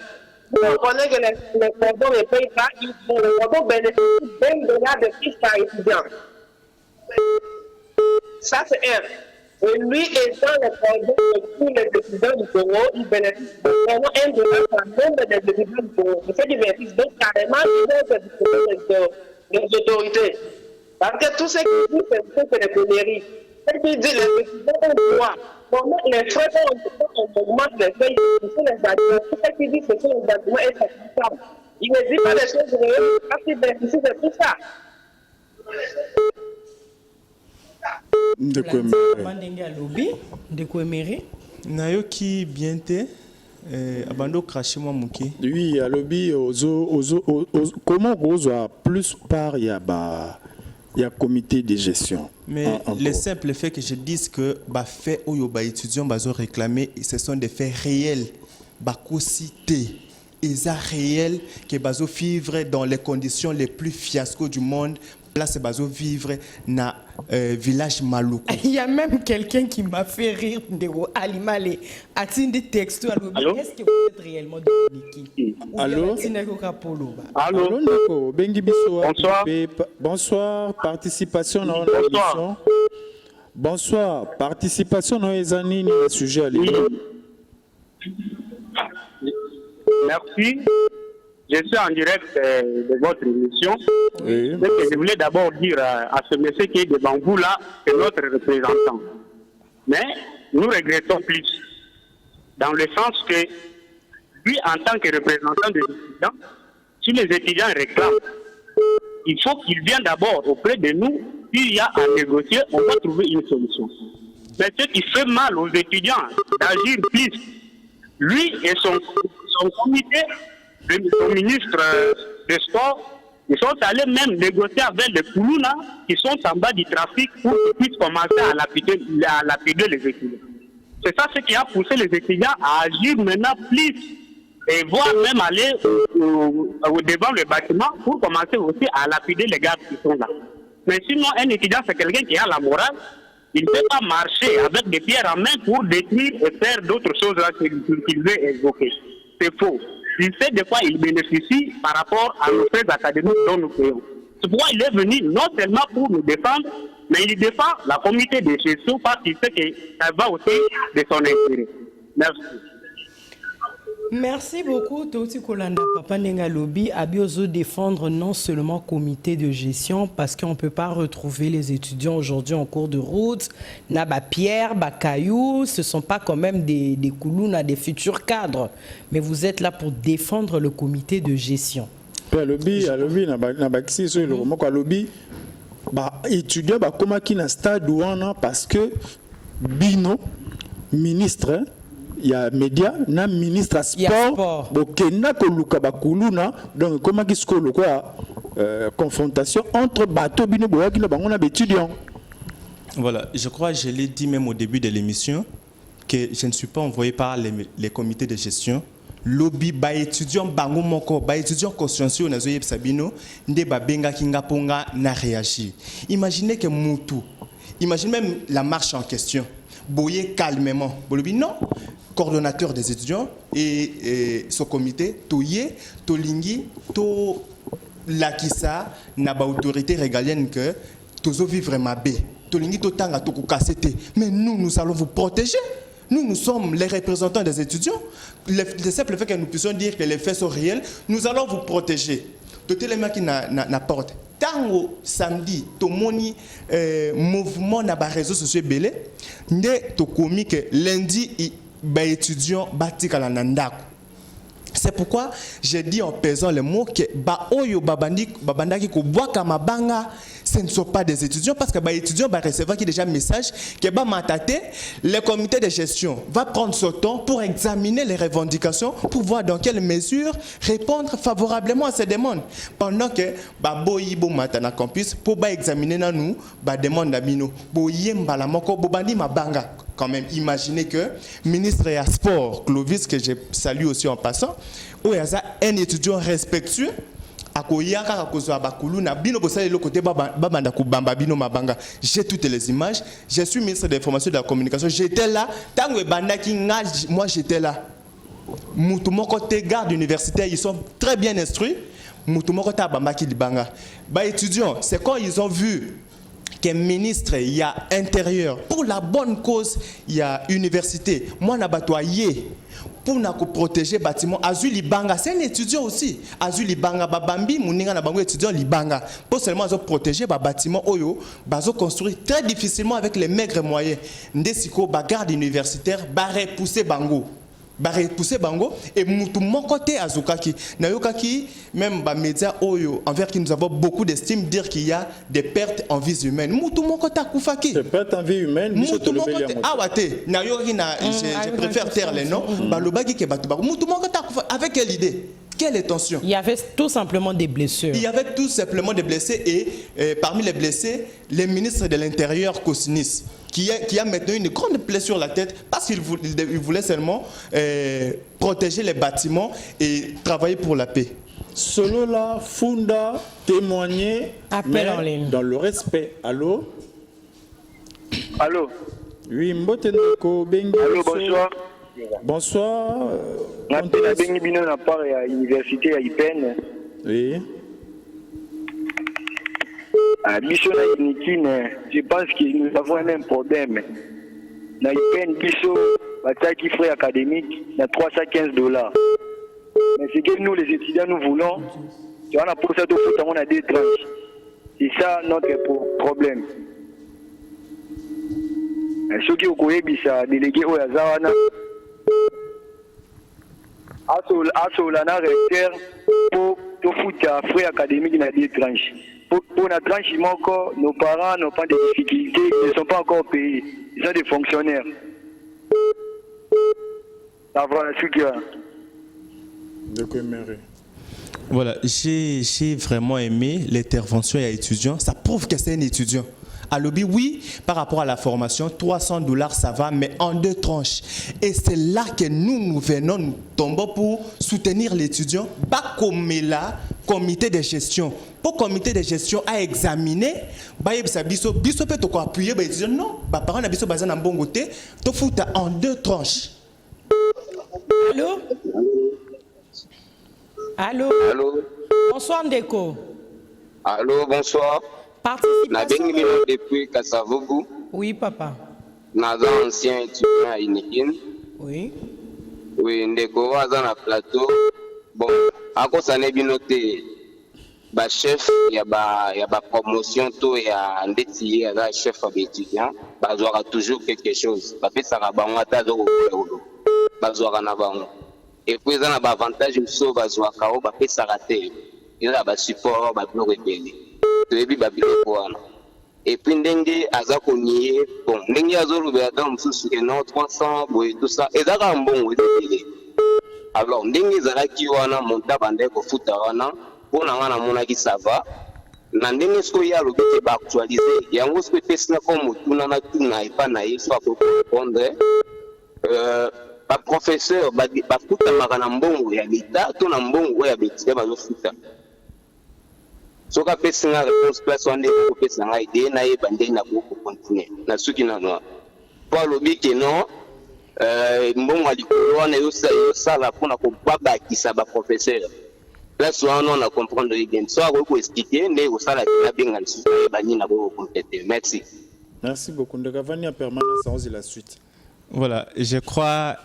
Vous comprenez que le cordon ne paye pas. Le cordon bénéficie $20 de plus par étudiant. Ça, c'est un. Et lui, étant le cordon de tous les étudiants du Congo, il bénéficie vraiment $1 par nombre des étudiants du Congo. C'est ce qui bénéficie. Donc, carrément, il est des autorités. Parce que tout ce qui dit, c'est des conneries. Ce qui dit, les étudiants ont droit. Comment les frais, on augmente les frais, ce sont les arguments. Tout ce qui dit, ce sont les arguments insatisfaisants. Il ne dit pas les choses réelles, parce qu'il bénéficie de tout ça. Ndeko Emery. Nayoki bienté abando craché moi muki. Oui, à lobby comment vous a plus par y a comité de gestion. Mais le simple fait que je dise que bah fait oyo ba étudiants bazo réclamer ce sont des faits réels ba cité et ça réel que bazo vivre dans les conditions les plus fiasco du monde place bazo vivre na village Maluku. Il y a même quelqu'un qui m'a fait rire de Alimale. A-t-il des textos? Est-ce que vous êtes réellement Dominique? Allô? Allô? Allô? Bengi biso. Bonsoir. Bonsoir. Participation dans l'émission. Bonsoir. Participation dans les années le sujet à l'émission. Merci. Je suis en direct de votre émission. Oui. Ce que je voulais d'abord dire à ce monsieur qui est devant vous là, c'est notre représentant. Mais nous regrettons plus, dans le sens que lui, en tant que représentant des étudiants, si les étudiants réclament, il faut qu'il vienne d'abord auprès de nous. S'il y a à négocier, on va trouver une solution. Mais ce qui fait mal aux étudiants d'agir plus, lui et son comité, le ministre des Sports, ils sont allés même négocier avec les Koulouna qui sont en bas du trafic pour qu'ils puissent commencer à lapider les étudiants. C'est ça ce qui a poussé les étudiants à agir maintenant plus et voire même aller devant le bâtiment pour commencer aussi à lapider les gardes qui sont là. Mais sinon, un étudiant, c'est quelqu'un qui a la morale. Il ne peut pas marcher avec des pierres en main pour détruire et faire d'autres choses là qu'il veut évoquer. C'est faux. Il sait de quoi il bénéficie par rapport à nos frères académiques dont nous créons. C'est pourquoi il est venu non seulement pour nous défendre, mais il défend la communauté de gestion parce qu'il sait que ça va aussi de son intérêt. Merci. Merci beaucoup, Toti Kolanda Papa Nenga Lobby. Abiozo défendre non seulement comité de gestion, parce qu'on ne peut pas retrouver les étudiants aujourd'hui en cours de route. Naba Pierre, Bakayou, ce ne sont pas quand même des Koulouna, des futurs cadres. Mais vous êtes là pour défendre le comité de gestion. Lobby, étudiant, comment qui n'a stade parce que Bino, ministre, il y a média, na ministre sport, bokena koluka bakuluna, donc comment qui se quoi confrontation entre bateau bino boyaki na bango na étudiants. Voilà, je crois que je l'ai dit même au début de l'émission que je ne suis pas envoyé par les comités de gestion. Lobby ba étudiant bango moko ba étudiant consciencieux na zoyeb sabino nde ba benga kinga ponga na réagir. Imaginez que Moutou, imaginez même la marche en question. Boyer calmement. Bolobi non. Coordonnateur des étudiants et son comité, Toye, Tolingi, To Lakissa, n'a pas autorité régalienne que Tozo vivre ma bé. Tolingi, Totanga, Tokukasete. Mais nous allons vous protéger. Nous sommes les représentants des étudiants. Le simple fait que nous puissions dire que les faits sont réels, nous allons vous protéger. Tout les mecs qui n'apportent. Tango samedi, to moni mouvement na ba réseaux sociaux belé, ndé to komi que lundi ba étudiant batika la nandako. C'est pourquoi j'ai dit en pesant les mots que ba oyo babandaki ko boaka mabanga, ce ne sont pas des étudiants parce que ba étudiant va recevoir qui déjà message que ba matate le comité de gestion va prendre ce temps pour examiner les revendications pour voir dans quelle mesure répondre favorablement à ces demandes pendant que ba boyibo matana campus pour ba examiner na nous ba demande d'abino boyemba la moko bobandi mabanga. Quand même, imaginez que ministre et à sport, Clovis, que je salue aussi en passant, où il y a un étudiant respectueux, j'ai toutes les images, je suis ministre de l'information et de la communication, j'étais là, moi j'étais là. Moutoumon côté garde universitaire, ils sont très bien instruits. Moutoumon côté Bambaki Libanga. Étudiants, c'est quand ils ont vu que ministre, il y a intérieur, pour la bonne cause, il y a université. Moi, je suis pour protéger le bâtiment. Azul Libanga, c'est un étudiant aussi. Azul Libanga, Babambi, Mouninga, Nabango, étudiant Libanga. Pour seulement protéger le bâtiment, Oyo, bazo construit très difficilement avec les maigres moyens. Ndesiko, garde universitaire, repousser Bango. Repousser Bango et mon côté Azukaki. Nayokaki, même les médias Oyo, envers qui nous avons beaucoup d'estime, dire qu'il y a des pertes en vie humaine. Mon côté Koufaki. Des pertes en vie humaine, je préfère taire les noms. Avec quelle idée? Quelle intention? Il y avait tout simplement des blessures. Il y avait tout simplement des blessés et parmi les blessés, le ministre de l'Intérieur, Kosinis, qui a maintenant une grande plaie sur la tête parce qu'il voulait seulement protéger les bâtiments et travailler pour la paix. Solo la Funda témoigner appel en ligne dans le respect. Allô? Allô? Oui, Mboteneko Bengi. Allô, bonsoir. Bonsoir. Napena Bengi Bino na part à l'université à IPN. Oui. À Bisso na Inikine, je pense que nous avons un même problème. Na IPN Bisso, Bataki frais académique, na $315. Mais ce que nous les étudiants nous voulons, c'est qu'on a pour ça tout foot, on a des tranches. C'est ça notre problème. Ceux qui ont bisa délégué au Yazawana, Asolana recteur pour tout foot frais académique dans des tranches. Pour la tranche, nos parents n'ont pas de difficultés, ils ne sont pas encore payés. Ils sont des fonctionnaires. Ça va, ce qu'il y a. Voilà, j'ai vraiment aimé l'intervention des étudiants. Ça prouve que c'est un étudiant. À lobby, oui, par rapport à la formation, $300 ça va, mais en 2 tranches. Et c'est là que nous venons, nous tombons pour soutenir l'étudiant. Pas comme là, comité de gestion. Pour comité de gestion à examiner, biso peut te appuyer, non, parents na biso bazan en bon côté, to fout en 2 tranches. Allô? Allô? Allô? Bonsoir Ndeko. Allô, bonsoir. Participation. Depuis Kassavougou. Oui, papa. Naza ancien étudiant à Inikin. Oui. Oui, Ndeko dans la plateau. Bon, à cause ça n'est bien noté. Bah chef, il y a ba promotion tout et à ndeti ya chef d'étudiant. Bah aura toujours quelque chose. Bah fait ça va on attend au bah aura na ba. Et puis ça na ba avantage so bah aura bah fait ça rater. Il a ba support bah bloc rebelle. Et puis ndenge aza konié bon ndenge azolobela dans mususu ke non 300 boy tout ça et ça un bon wezeli alors ndenge ezalaki wana monta bande ko futa wana pona wana monaki ça va na ndenge sko ya lobi ke ba actualiser yango sko pesina comme tuna na tuna epa na yeso ko répondre ba professeur ba futa makana mbongo ya leta to na mbongo ya betia ba futa. So ka pesi nga réponse place wande ko pesi nga idée na ye bande na ko continuer na suki na no pa lobi ke non mbongo alikolo wana yo sala pona ko baba kisa ba professeur place wana on a comprendre again so ko expliquer ne ko sala na benga nsu ba ni na ko compléter. Merci beaucoup de Gavani en permanence en la suite. Voilà, je crois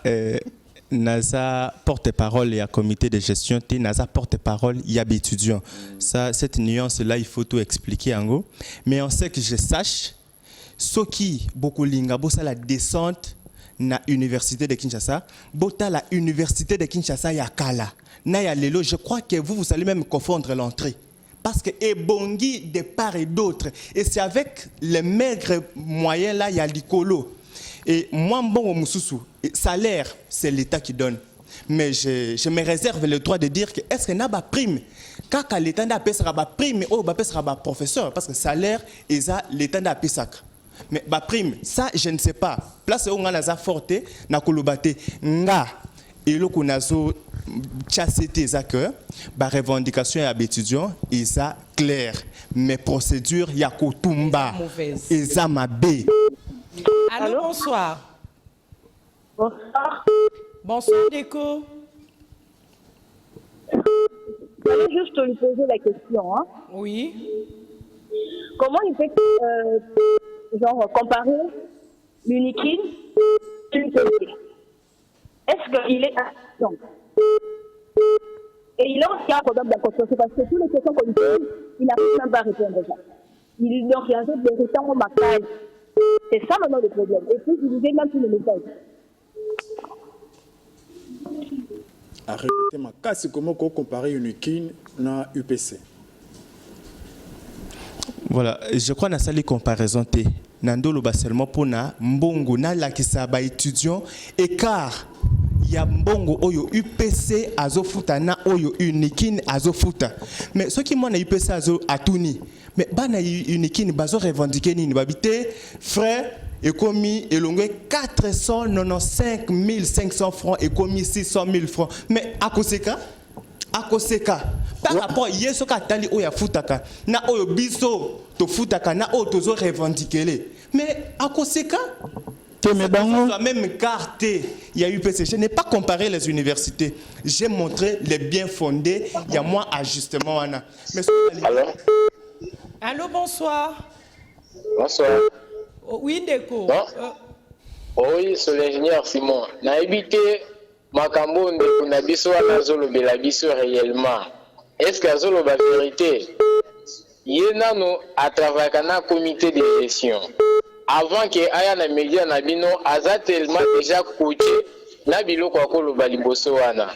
Naza porte-parole et à comité de gestion, Naza porte-parole, il y a des étudiants. Ça, cette nuance-là, il faut tout expliquer en gros. Mais on sait que je sache, ce qui, beaucoup lingabo, ça la descente na université de Kinshasa, bota la université de Kinshasa ya kala. Na ya lelo, je crois que vous allez même confondre l'entrée. Parce que Ebongi de part et d'autre. Et c'est avec les maigres moyens là, il y a l'icolo. Et moi, bon, Moussoussou, salaire, c'est l'État qui donne. Mais je me réserve le droit de dire que est-ce qu'il y a une prime? Quand l'État n'a pas de prime, il y a professeur. Parce que salaire, l'État n'a pas de mais la prime, ça, je ne sais pas. Place où on a forte, na kolobate, nga, et là qu'on a chassé tes accords, la revendication à l'étudiant, et ça clair. Mais procédure, il y a kotumba, et ça m'a bé. Allô, bonsoir. Bonsoir. Bonsoir, Déco. Je voulais juste lui poser la question. Hein. Oui. Comment il fait comparer l'Unikin et l'UPC? Est-ce qu'il est assistant? Et il a aussi un problème d'inconscience parce que toutes les questions qu'on lui pose, il n'arrive même pas à répondre déjà. Il lui a rien fait de rester en macaille. C'est ça maintenant le problème. Et puis, il disait même tous les messages. Arrêtez ma casse, comment comparer Unikin na UPC? Voilà, je crois que dans cette comparaison, Nandolo seulement pour na mbongo na la qui s'aba étudiant écart. Il y a mbongo oyo UPC azofuta na oyo Unikin azofuta. Mais ce qui moi na UPC azo atuni. Mais bana Unikin bazo revendiquer ni babité frère et commis et longue 495 500 francs et commis 600 000 francs. Mais à conséquent akoseka par rapport yeso ka tali oya futaka na oyo biso to futaka na oyo tozo revendiquer mais akoseka la même carte il y a UPC. Je n'ai pas comparé les universités, j'ai montré les bien fondés, il y a moins ajustement Anna. Allô, bonsoir. Bonsoir. Oui, Ndeko. Oui, c'est l'ingénieur Simon. Na habité Makambo Ndeko na biso na zolo belabiso réellement. Est-ce que zolo ba vérité? Yena no à travers un comité de gestion. Avant que aya na média na bino aza tellement déjà coaché na biloko akolo baliboso wana.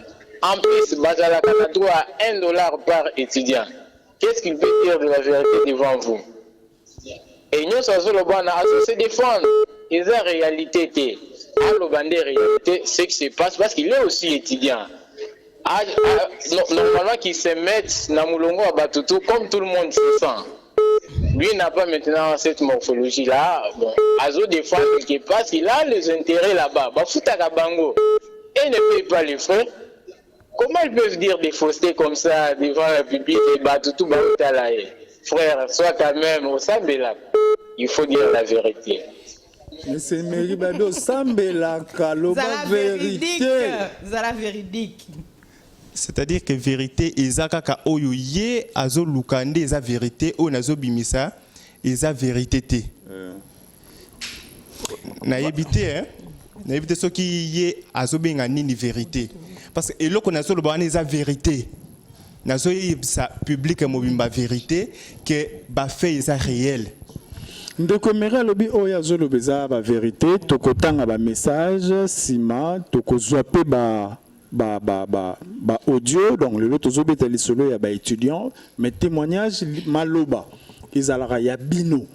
En plus bazala kana droit à $1 par étudiant. Qu'est-ce qu'il peut dire de la vérité devant vous? Et nous sommes à se défendre. Et la réalité est, réalité, c'est que se passe parce qu'il est aussi étudiant. Normalement, qu'il se mette dans Moulongo à Batutu comme tout le monde se sent. Lui n'a pas maintenant cette morphologie-là. Bon, Azo défend parce qu'il a les intérêts là-bas. Bafuta Bango et ne paye pas les frais. Comment ils peuvent dire des faussetés comme ça devant le public et Batutu Bautalae? Frère, sois quand même au Sambela. Il faut dire la vérité. Mais c'est Mary Babio Sambela, la vérité. C'est la véridique. C'est-à-dire que vérité, Ezakaka Oyoye, Azo Lukande, Eza vérité, Onazo Bimisa, Eza vérité. Na évité, hein? Na évité ce qui est Azo Bengani vérité. Parce que l'autre qu'on a sur le banc, Eza vérité. Nazo sa public mobimba vérité que ba fait Eza réel. Ndeko Mera lobi oya zolo beza ba vérité, tokotanga ba message, sima, tokozwape ba audio, donc le lot zobeta li solo ya ba étudiant, mais témoignage maloba. Izalara ya bino.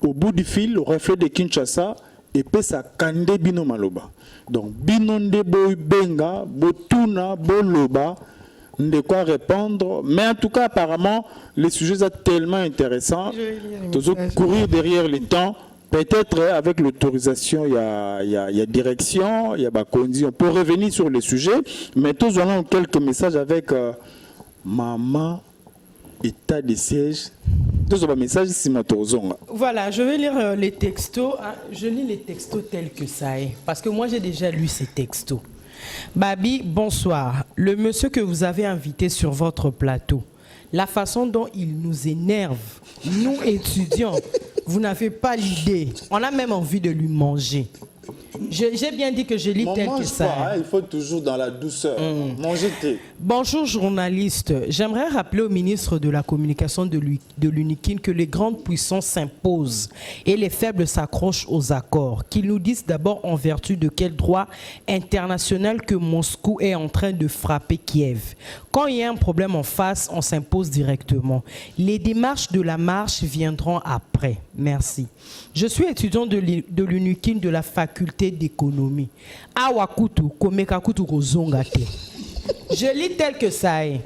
Au bout du fil, le reflet de Kinshasa et pesa kande bino maloba. Donc bino nde boy benga, botuna, boloba. De quoi répondre, mais en tout cas apparemment les sujets sont tellement intéressants, toujours courir derrière le temps, peut-être avec l'autorisation il y a direction, il y a Bakondi, on peut revenir sur les sujets, mais tous allons quelques messages avec maman état de siège. Tous les messages ici. Voilà, je vais lire les textos, je lis les textos tels que ça est, parce que moi j'ai déjà lu ces textos. Babi, bonsoir. Le monsieur que vous avez invité sur votre plateau, la façon dont il nous énerve, nous étudiants, vous n'avez pas l'idée. On a même envie de lui manger. J'ai bien dit que je lis tel que ça. Pas, hein, il faut toujours dans la douceur. Manger thé. Bonjour journaliste. J'aimerais rappeler au ministre de la Communication de l'UNIKIN que les grandes puissances s'imposent et les faibles s'accrochent aux accords. Qu'ils nous disent d'abord en vertu de quel droit international que Moscou est en train de frapper Kiev. Quand il y a un problème en face, on s'impose directement. Les démarches de la marche viendront après. Merci. Je suis étudiant de l'UNIKIN de la faculté d'économie. Awakutu, Komekakutu Kozongate. Je lis tel que ça est.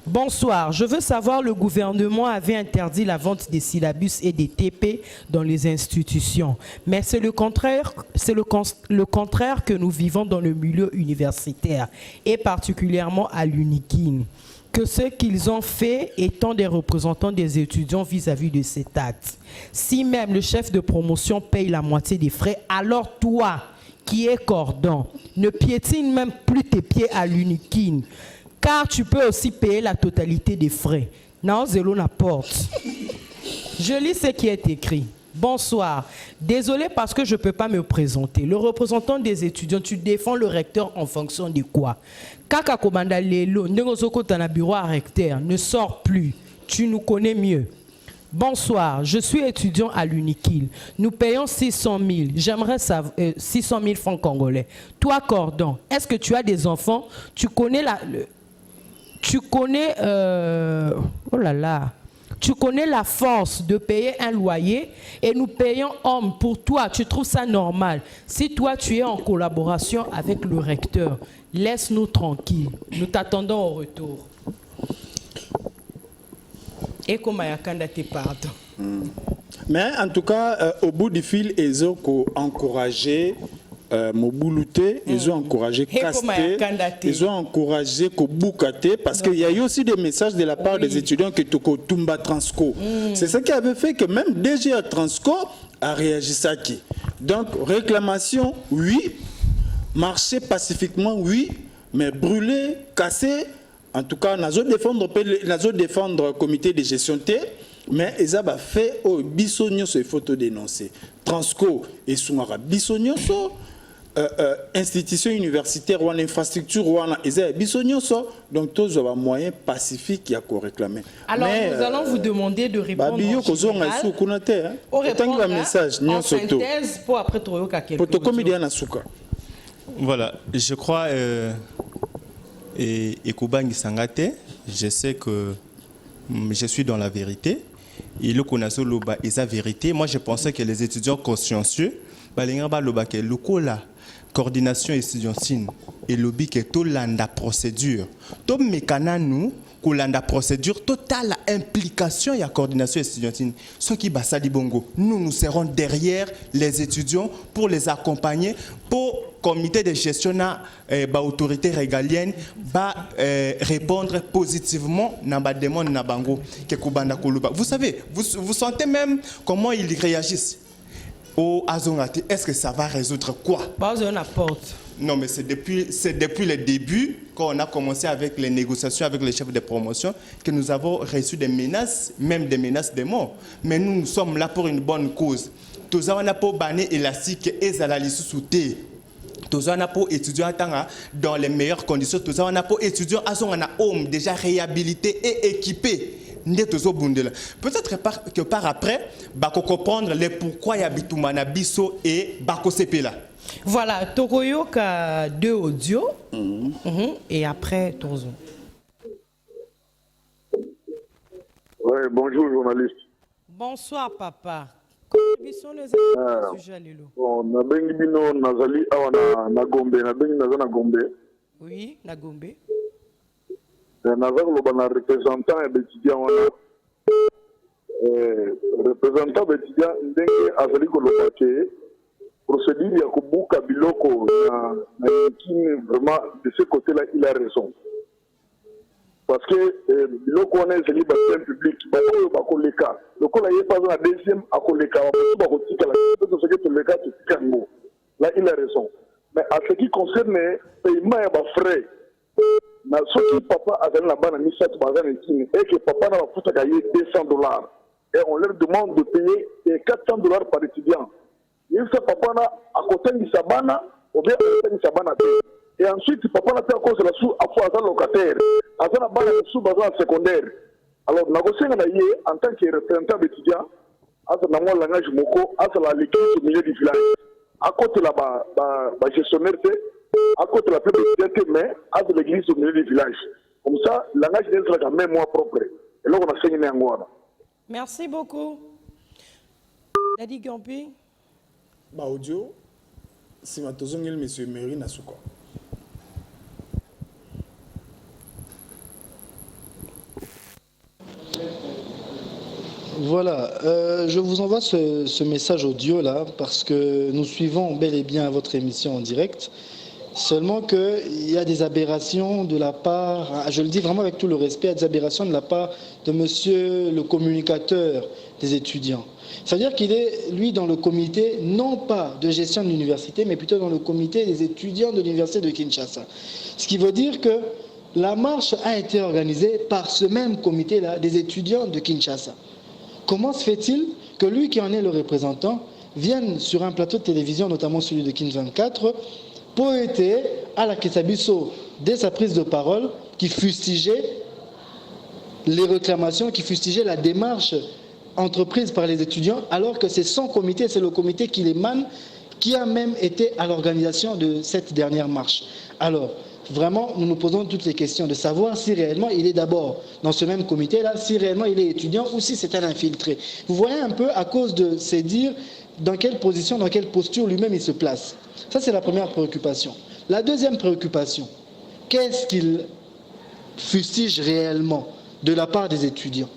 Bonsoir, je veux savoir, le gouvernement avait interdit la vente des syllabus et des TP dans les institutions. Mais c'est le contraire que nous vivons dans le milieu universitaire et particulièrement à l'UNIKIN. Que ce qu'ils ont fait étant des représentants des étudiants vis-à-vis de cet acte. Si même le chef de promotion paye la moitié des frais, alors toi, qui es cordon, ne piétine même plus tes pieds à l'UNIKIN, car tu peux aussi payer la totalité des frais. Non, zélo la porte. Je lis ce qui est écrit. Bonsoir. Désolé parce que je ne peux pas me présenter. Le représentant des étudiants, tu défends le recteur en fonction de quoi? Kaka Komanda Lelo, Ndengozoko dans le bureau à recteur, ne sors plus. Tu nous connais mieux. Bonsoir, je suis étudiant à l'UNIKIL. Nous payons 600 000. J'aimerais savoir 600 000 francs congolais. Toi, Cordon, est-ce que tu as des enfants? Tu connais oh là là. Tu connais la force de payer un loyer et nous payons hommes pour toi. Tu trouves ça normal? Si toi, tu es en collaboration avec le recteur, laisse-nous tranquilles. Nous t'attendons au retour. Et comment te pardon. Mais en tout cas, au bout du fil, ils ont encouragé Mobuluté, ils ont encouragé Casté, ils ont encouragé Kobukate, parce qu'il y a eu aussi des messages de la part des étudiants que Toko Tumba Transco. C'est ça qui avait fait que même DGA Transco a réagi ça qui. Donc, réclamation, oui. Marcher pacifiquement, oui. Mais brûler, casser, en tout cas, nous défendre le comité de gestion T. Mais ils ont fait au bisogno il faut te dénoncer. Transco et Soumara bisogno institution universitaire ou infrastructure ou ils ont bisogno donc tous ont moyen pacifique à réclamer. Alors nous allons vous demander de répondre au message en synthèse pour après Toyoka quelques Voilà, je crois et Kubangi Sangate, je sais que je suis dans la vérité. Et le connaisseur loba est la vérité. Moi, je pensais que les étudiants consciencieux, la coordination étudiantine et lobby qui est tout la procédure. Tout mécana nous, que la procédure totale implication et la coordination étudiantine. Ce qui basa di bongo, nous serons derrière les étudiants pour les accompagner, pour comité de gestion autorité régalienne répondre positivement na ba demande na bango ke kubanda koluba. Vous savez, vous sentez même comment ils réagissent au Azongati. Est-ce que ça va résoudre quoi? Non, mais c'est depuis le début, quand on a commencé avec les négociations avec les chefs de promotion, que nous avons reçu des menaces, même des menaces de mort. Mais nous sommes là pour une bonne cause. Tous on a pour banner élastique et zalali sous-souté. Tous on a pour étudiants dans les meilleures conditions. Tous on a pour étudiants à son homme déjà réhabilité et équipé. Peut-être que par après, bako comprendre les pourquoi y a bitumana biso et bako sepela. Voilà, Tokoyoka 2 audios et après Tozo. Oui, bonjour journaliste. Bonsoir papa. Quels sont les sujets Lilo? Bon, na bengi bino nazali awa na Gombe, na bengi nazana Gombe. Oui, na Gombe. Nazali loba na représentant et étudiant wana. Représentant étudiant ndenge azali ko loba ke procédure ya kubuka biloko na vraiment de ce côté-là il a raison. Parce que biloko wana ezali bassin public baoyo bakoleka lokola ye pas la deuxième akoleka bakotika la peut-être que tout le cas tout kango. Là il a raison. Mais à ce qui concerne paiement ya ba frais na soki papa azali na bana misatu bazana kini et que papa na bafuta ka ye $200 et on leur demande de payer $400 par étudiant. Il fait papa na à côté de Sabana, ou bien à côté de Sabana. Et ensuite, papa na fait à cause de la sous à fois locataire, à la bana sous bazar secondaire. Alors, négocier en tant que représentant d'étudiants, à ce moment langage moko, à la l'équipe au milieu du village. À côté là bas gestionnaire, à côté la publicité, mais à l'église au milieu du village. Comme ça, langage n'est pas même moi propre. Et là, on a saigné en Guana. Merci beaucoup. Daddy Gampi. Audio, si ma tozongel monsieur Meri Nasuko. Voilà, je vous envoie ce message audio là parce que nous suivons bel et bien votre émission en direct. Seulement qu'il y a des aberrations de la part, je le dis vraiment avec tout le respect, il y a des aberrations de la part de monsieur le communicateur des étudiants. C'est-à-dire qu'il est, lui, dans le comité, non pas de gestion de l'université, mais plutôt dans le comité des étudiants de l'université de Kinshasa. Ce qui veut dire que la marche a été organisée par ce même comité-là, des étudiants de Kinshasa. Comment se fait-il que lui, qui en est le représentant, vienne sur un plateau de télévision, notamment celui de Kin 24, pour être à la Kesabiso, dès sa prise de parole, qui fustigeait les réclamations, qui fustigeait la démarche entreprise par les étudiants, alors que c'est son comité, c'est le comité qui l'émane, qui a même été à l'organisation de cette dernière marche. Alors, vraiment, nous nous posons toutes les questions de savoir si réellement il est d'abord dans ce même comité-là, si réellement il est étudiant ou si c'est un infiltré. Vous voyez un peu, à cause de ces dires, dans quelle position, dans quelle posture lui-même il se place. Ça, c'est la première préoccupation. La deuxième préoccupation, qu'est-ce qu'il fustige réellement de la part des étudiants?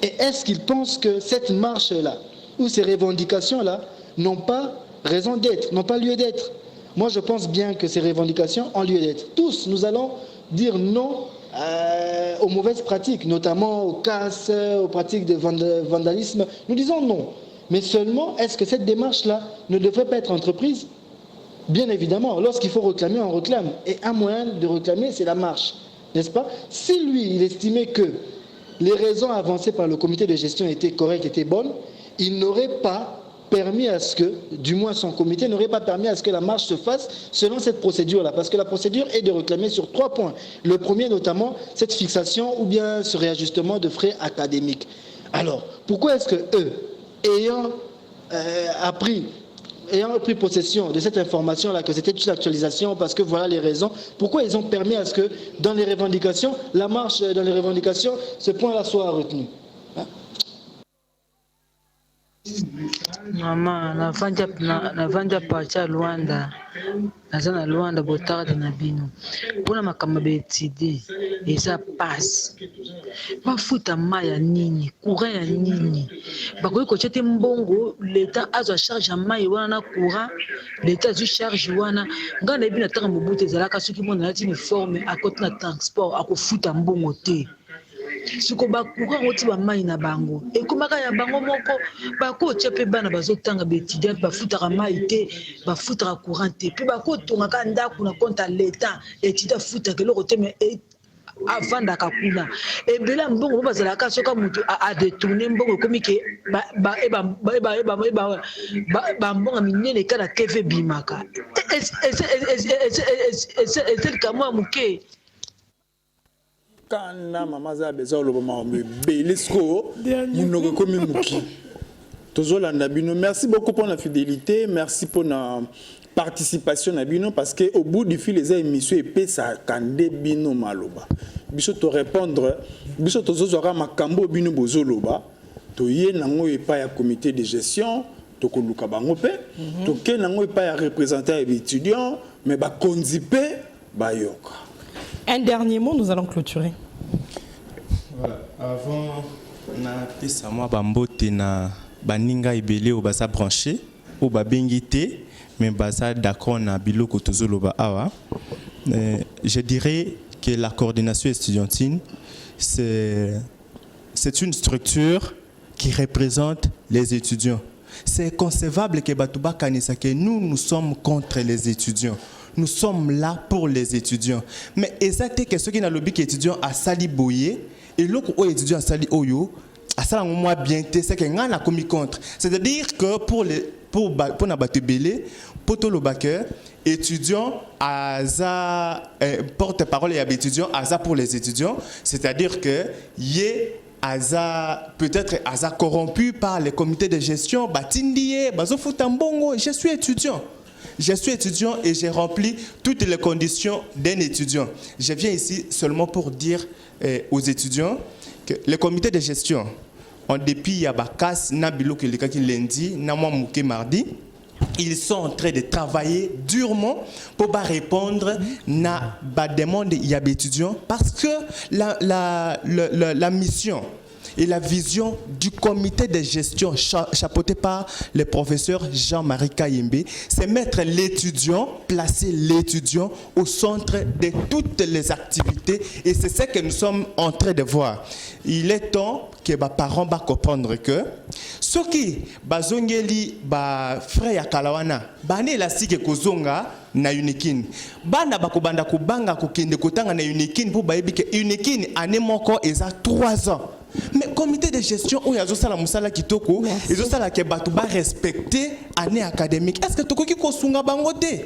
Et est-ce qu'il pense que cette marche-là, ou ces revendications-là, n'ont pas raison d'être, n'ont pas lieu d'être. Moi, je pense bien que ces revendications ont lieu d'être. Tous, nous allons dire non aux mauvaises pratiques, notamment aux casses, aux pratiques de vandalisme. Nous disons non. Mais seulement, est-ce que cette démarche-là ne devrait pas être entreprise? Bien évidemment, lorsqu'il faut réclamer, on réclame. Et un moyen de réclamer, c'est la marche, n'est-ce pas? Si lui, il estimait que les raisons avancées par le comité de gestion étaient correctes, étaient bonnes, il n'aurait pas permis à ce que, du moins son comité n'aurait pas permis à ce que la marche se fasse selon cette procédure-là. Parce que la procédure est de réclamer sur 3 points. Le premier, notamment, cette fixation ou bien ce réajustement de frais académiques. Alors, pourquoi est-ce que eux, ayant pris possession de cette information-là, que c'était une actualisation, parce que voilà les raisons, pourquoi ils ont permis à ce que dans les revendications, la marche dans les revendications, ce point-là soit retenu? Mama, navanja pacha Luanda, nazana Luanda botarde na bino. Pona makamba betide, eza passe. Bafuta maya nini, courant ya nini. Bakoki kochete mbongo, l'État azwa charge ya mai wana na courant, l'État azwa charge wana. Ngana ebina taka mobute ezalaka soki mona lati uniforme akoti na transport akofuta mbongo te. Siko bakuka ngoti ba mai na bango ekomaka ya bango moko bakotia pe bana bazotanga betidien bafutaka mai te bafutaka courant te pe bakotongaka ndako na compte à l'État etida futaka eloko te mais avandaka kuna ebela mbongo bazalaka soka mutu a détourner mbongo komi ke mbongo minene kana TV bimaka c'est kama muke kana mama za beza lobo maombe belisko munoko komi muki tozolanda bino. Merci beaucoup pour la fidélité, merci pour la participation na bino parce que au bout du fil les émissions et ça kande bino maloba biso to répondre biso tozozora makambo bino bozoloba to ye nango epa ya comité de gestion to koluka bango pe to ke nango epa ya représentant étudiants mais ba konzipe ba yoka. Un dernier mot, nous allons clôturer. Voilà, avant na pesa moi bambote na baninga ebele o basa branché o babengité mais basa d'accord na biloko tozoloba awa. Je dirais que la coordination estudiantine c'est une structure qui représente les étudiants. C'est concevable que batuba kanisa que nous sommes contre les étudiants. Nous sommes là pour les étudiants. Mais exactement que ceux qui n'ont le but étudiant à Sali Boye et l'autre étudiant à Sali Oyo, à ça on moins bien c'est que n'a commis contre. C'est-à-dire que pour n'abattre belé, pour tout le backer, étudiants à porte-parole et étudiants à ça pour les étudiants, c'est-à-dire que peut-être Aza corrompu par les comités de gestion, Batindie, Bazofutambongo, je suis étudiant. Je suis étudiant et j'ai rempli toutes les conditions d'un étudiant. Je viens ici seulement pour dire aux étudiants que le comité de gestion, en dépit de Bakas, Nabilo qui lundi, Namwa Mouké mardi, ils sont en train de travailler durement pour répondre à la demande des étudiants parce que la mission et la vision du comité de gestion chapeauté par le professeur Jean-Marie Kayembe, c'est mettre l'étudiant, placer l'étudiant au centre de toutes les activités et c'est ce que nous sommes en train de voir. Il est temps que les parents comprennent que ce qui bazongeli ba frère ya Kalawana bane la sike kozonga na unikin bana bakobanda kubanga kokende kotanga na unikin pour bayebi ke unikin année moko eza 3 ans. Mais comité de gestion où il y a ça la musala kitoko et ça la ke batu ba respecter année académique. Est-ce que toko ki kosunga bangote?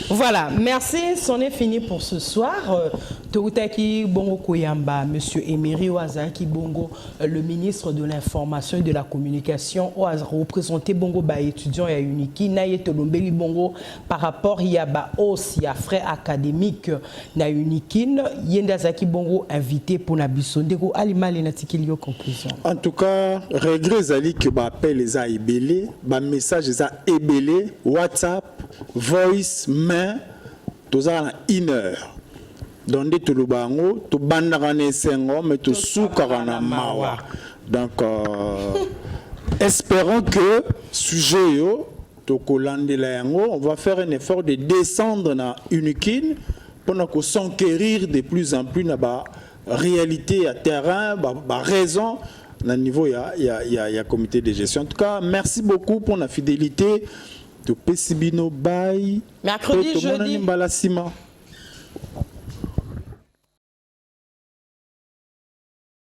Voilà, merci, c'en est fini pour ce soir. Toutaki Bongo Koyamba, monsieur Emery Ouazaki Bongo, le ministre de l'information et de la communication, a représenté Bongo ba étudiant et Uniki naye Tolombeli Bongo par rapport il y a ba hausse il y a frais académiques na Unikin Yendazaki Bongo invité pour na bisondeko alimali na tikilio conclusion. En tout cas, regret zali que ba appel les a ebelé, ba message les a ebelé, WhatsApp, voice, main, tout ça en 1 heure. Donc tout le bango, tout bandarane sengo, mais tout soukarana mawa. Donc espérons que sujet yo on va faire un effort de descendre dans Unikin pour s'enquérir de plus en plus dans la réalité à terrain, la raison, au niveau il y a comité de gestion. En tout cas, merci beaucoup pour la fidélité. Mercredi, jeudi.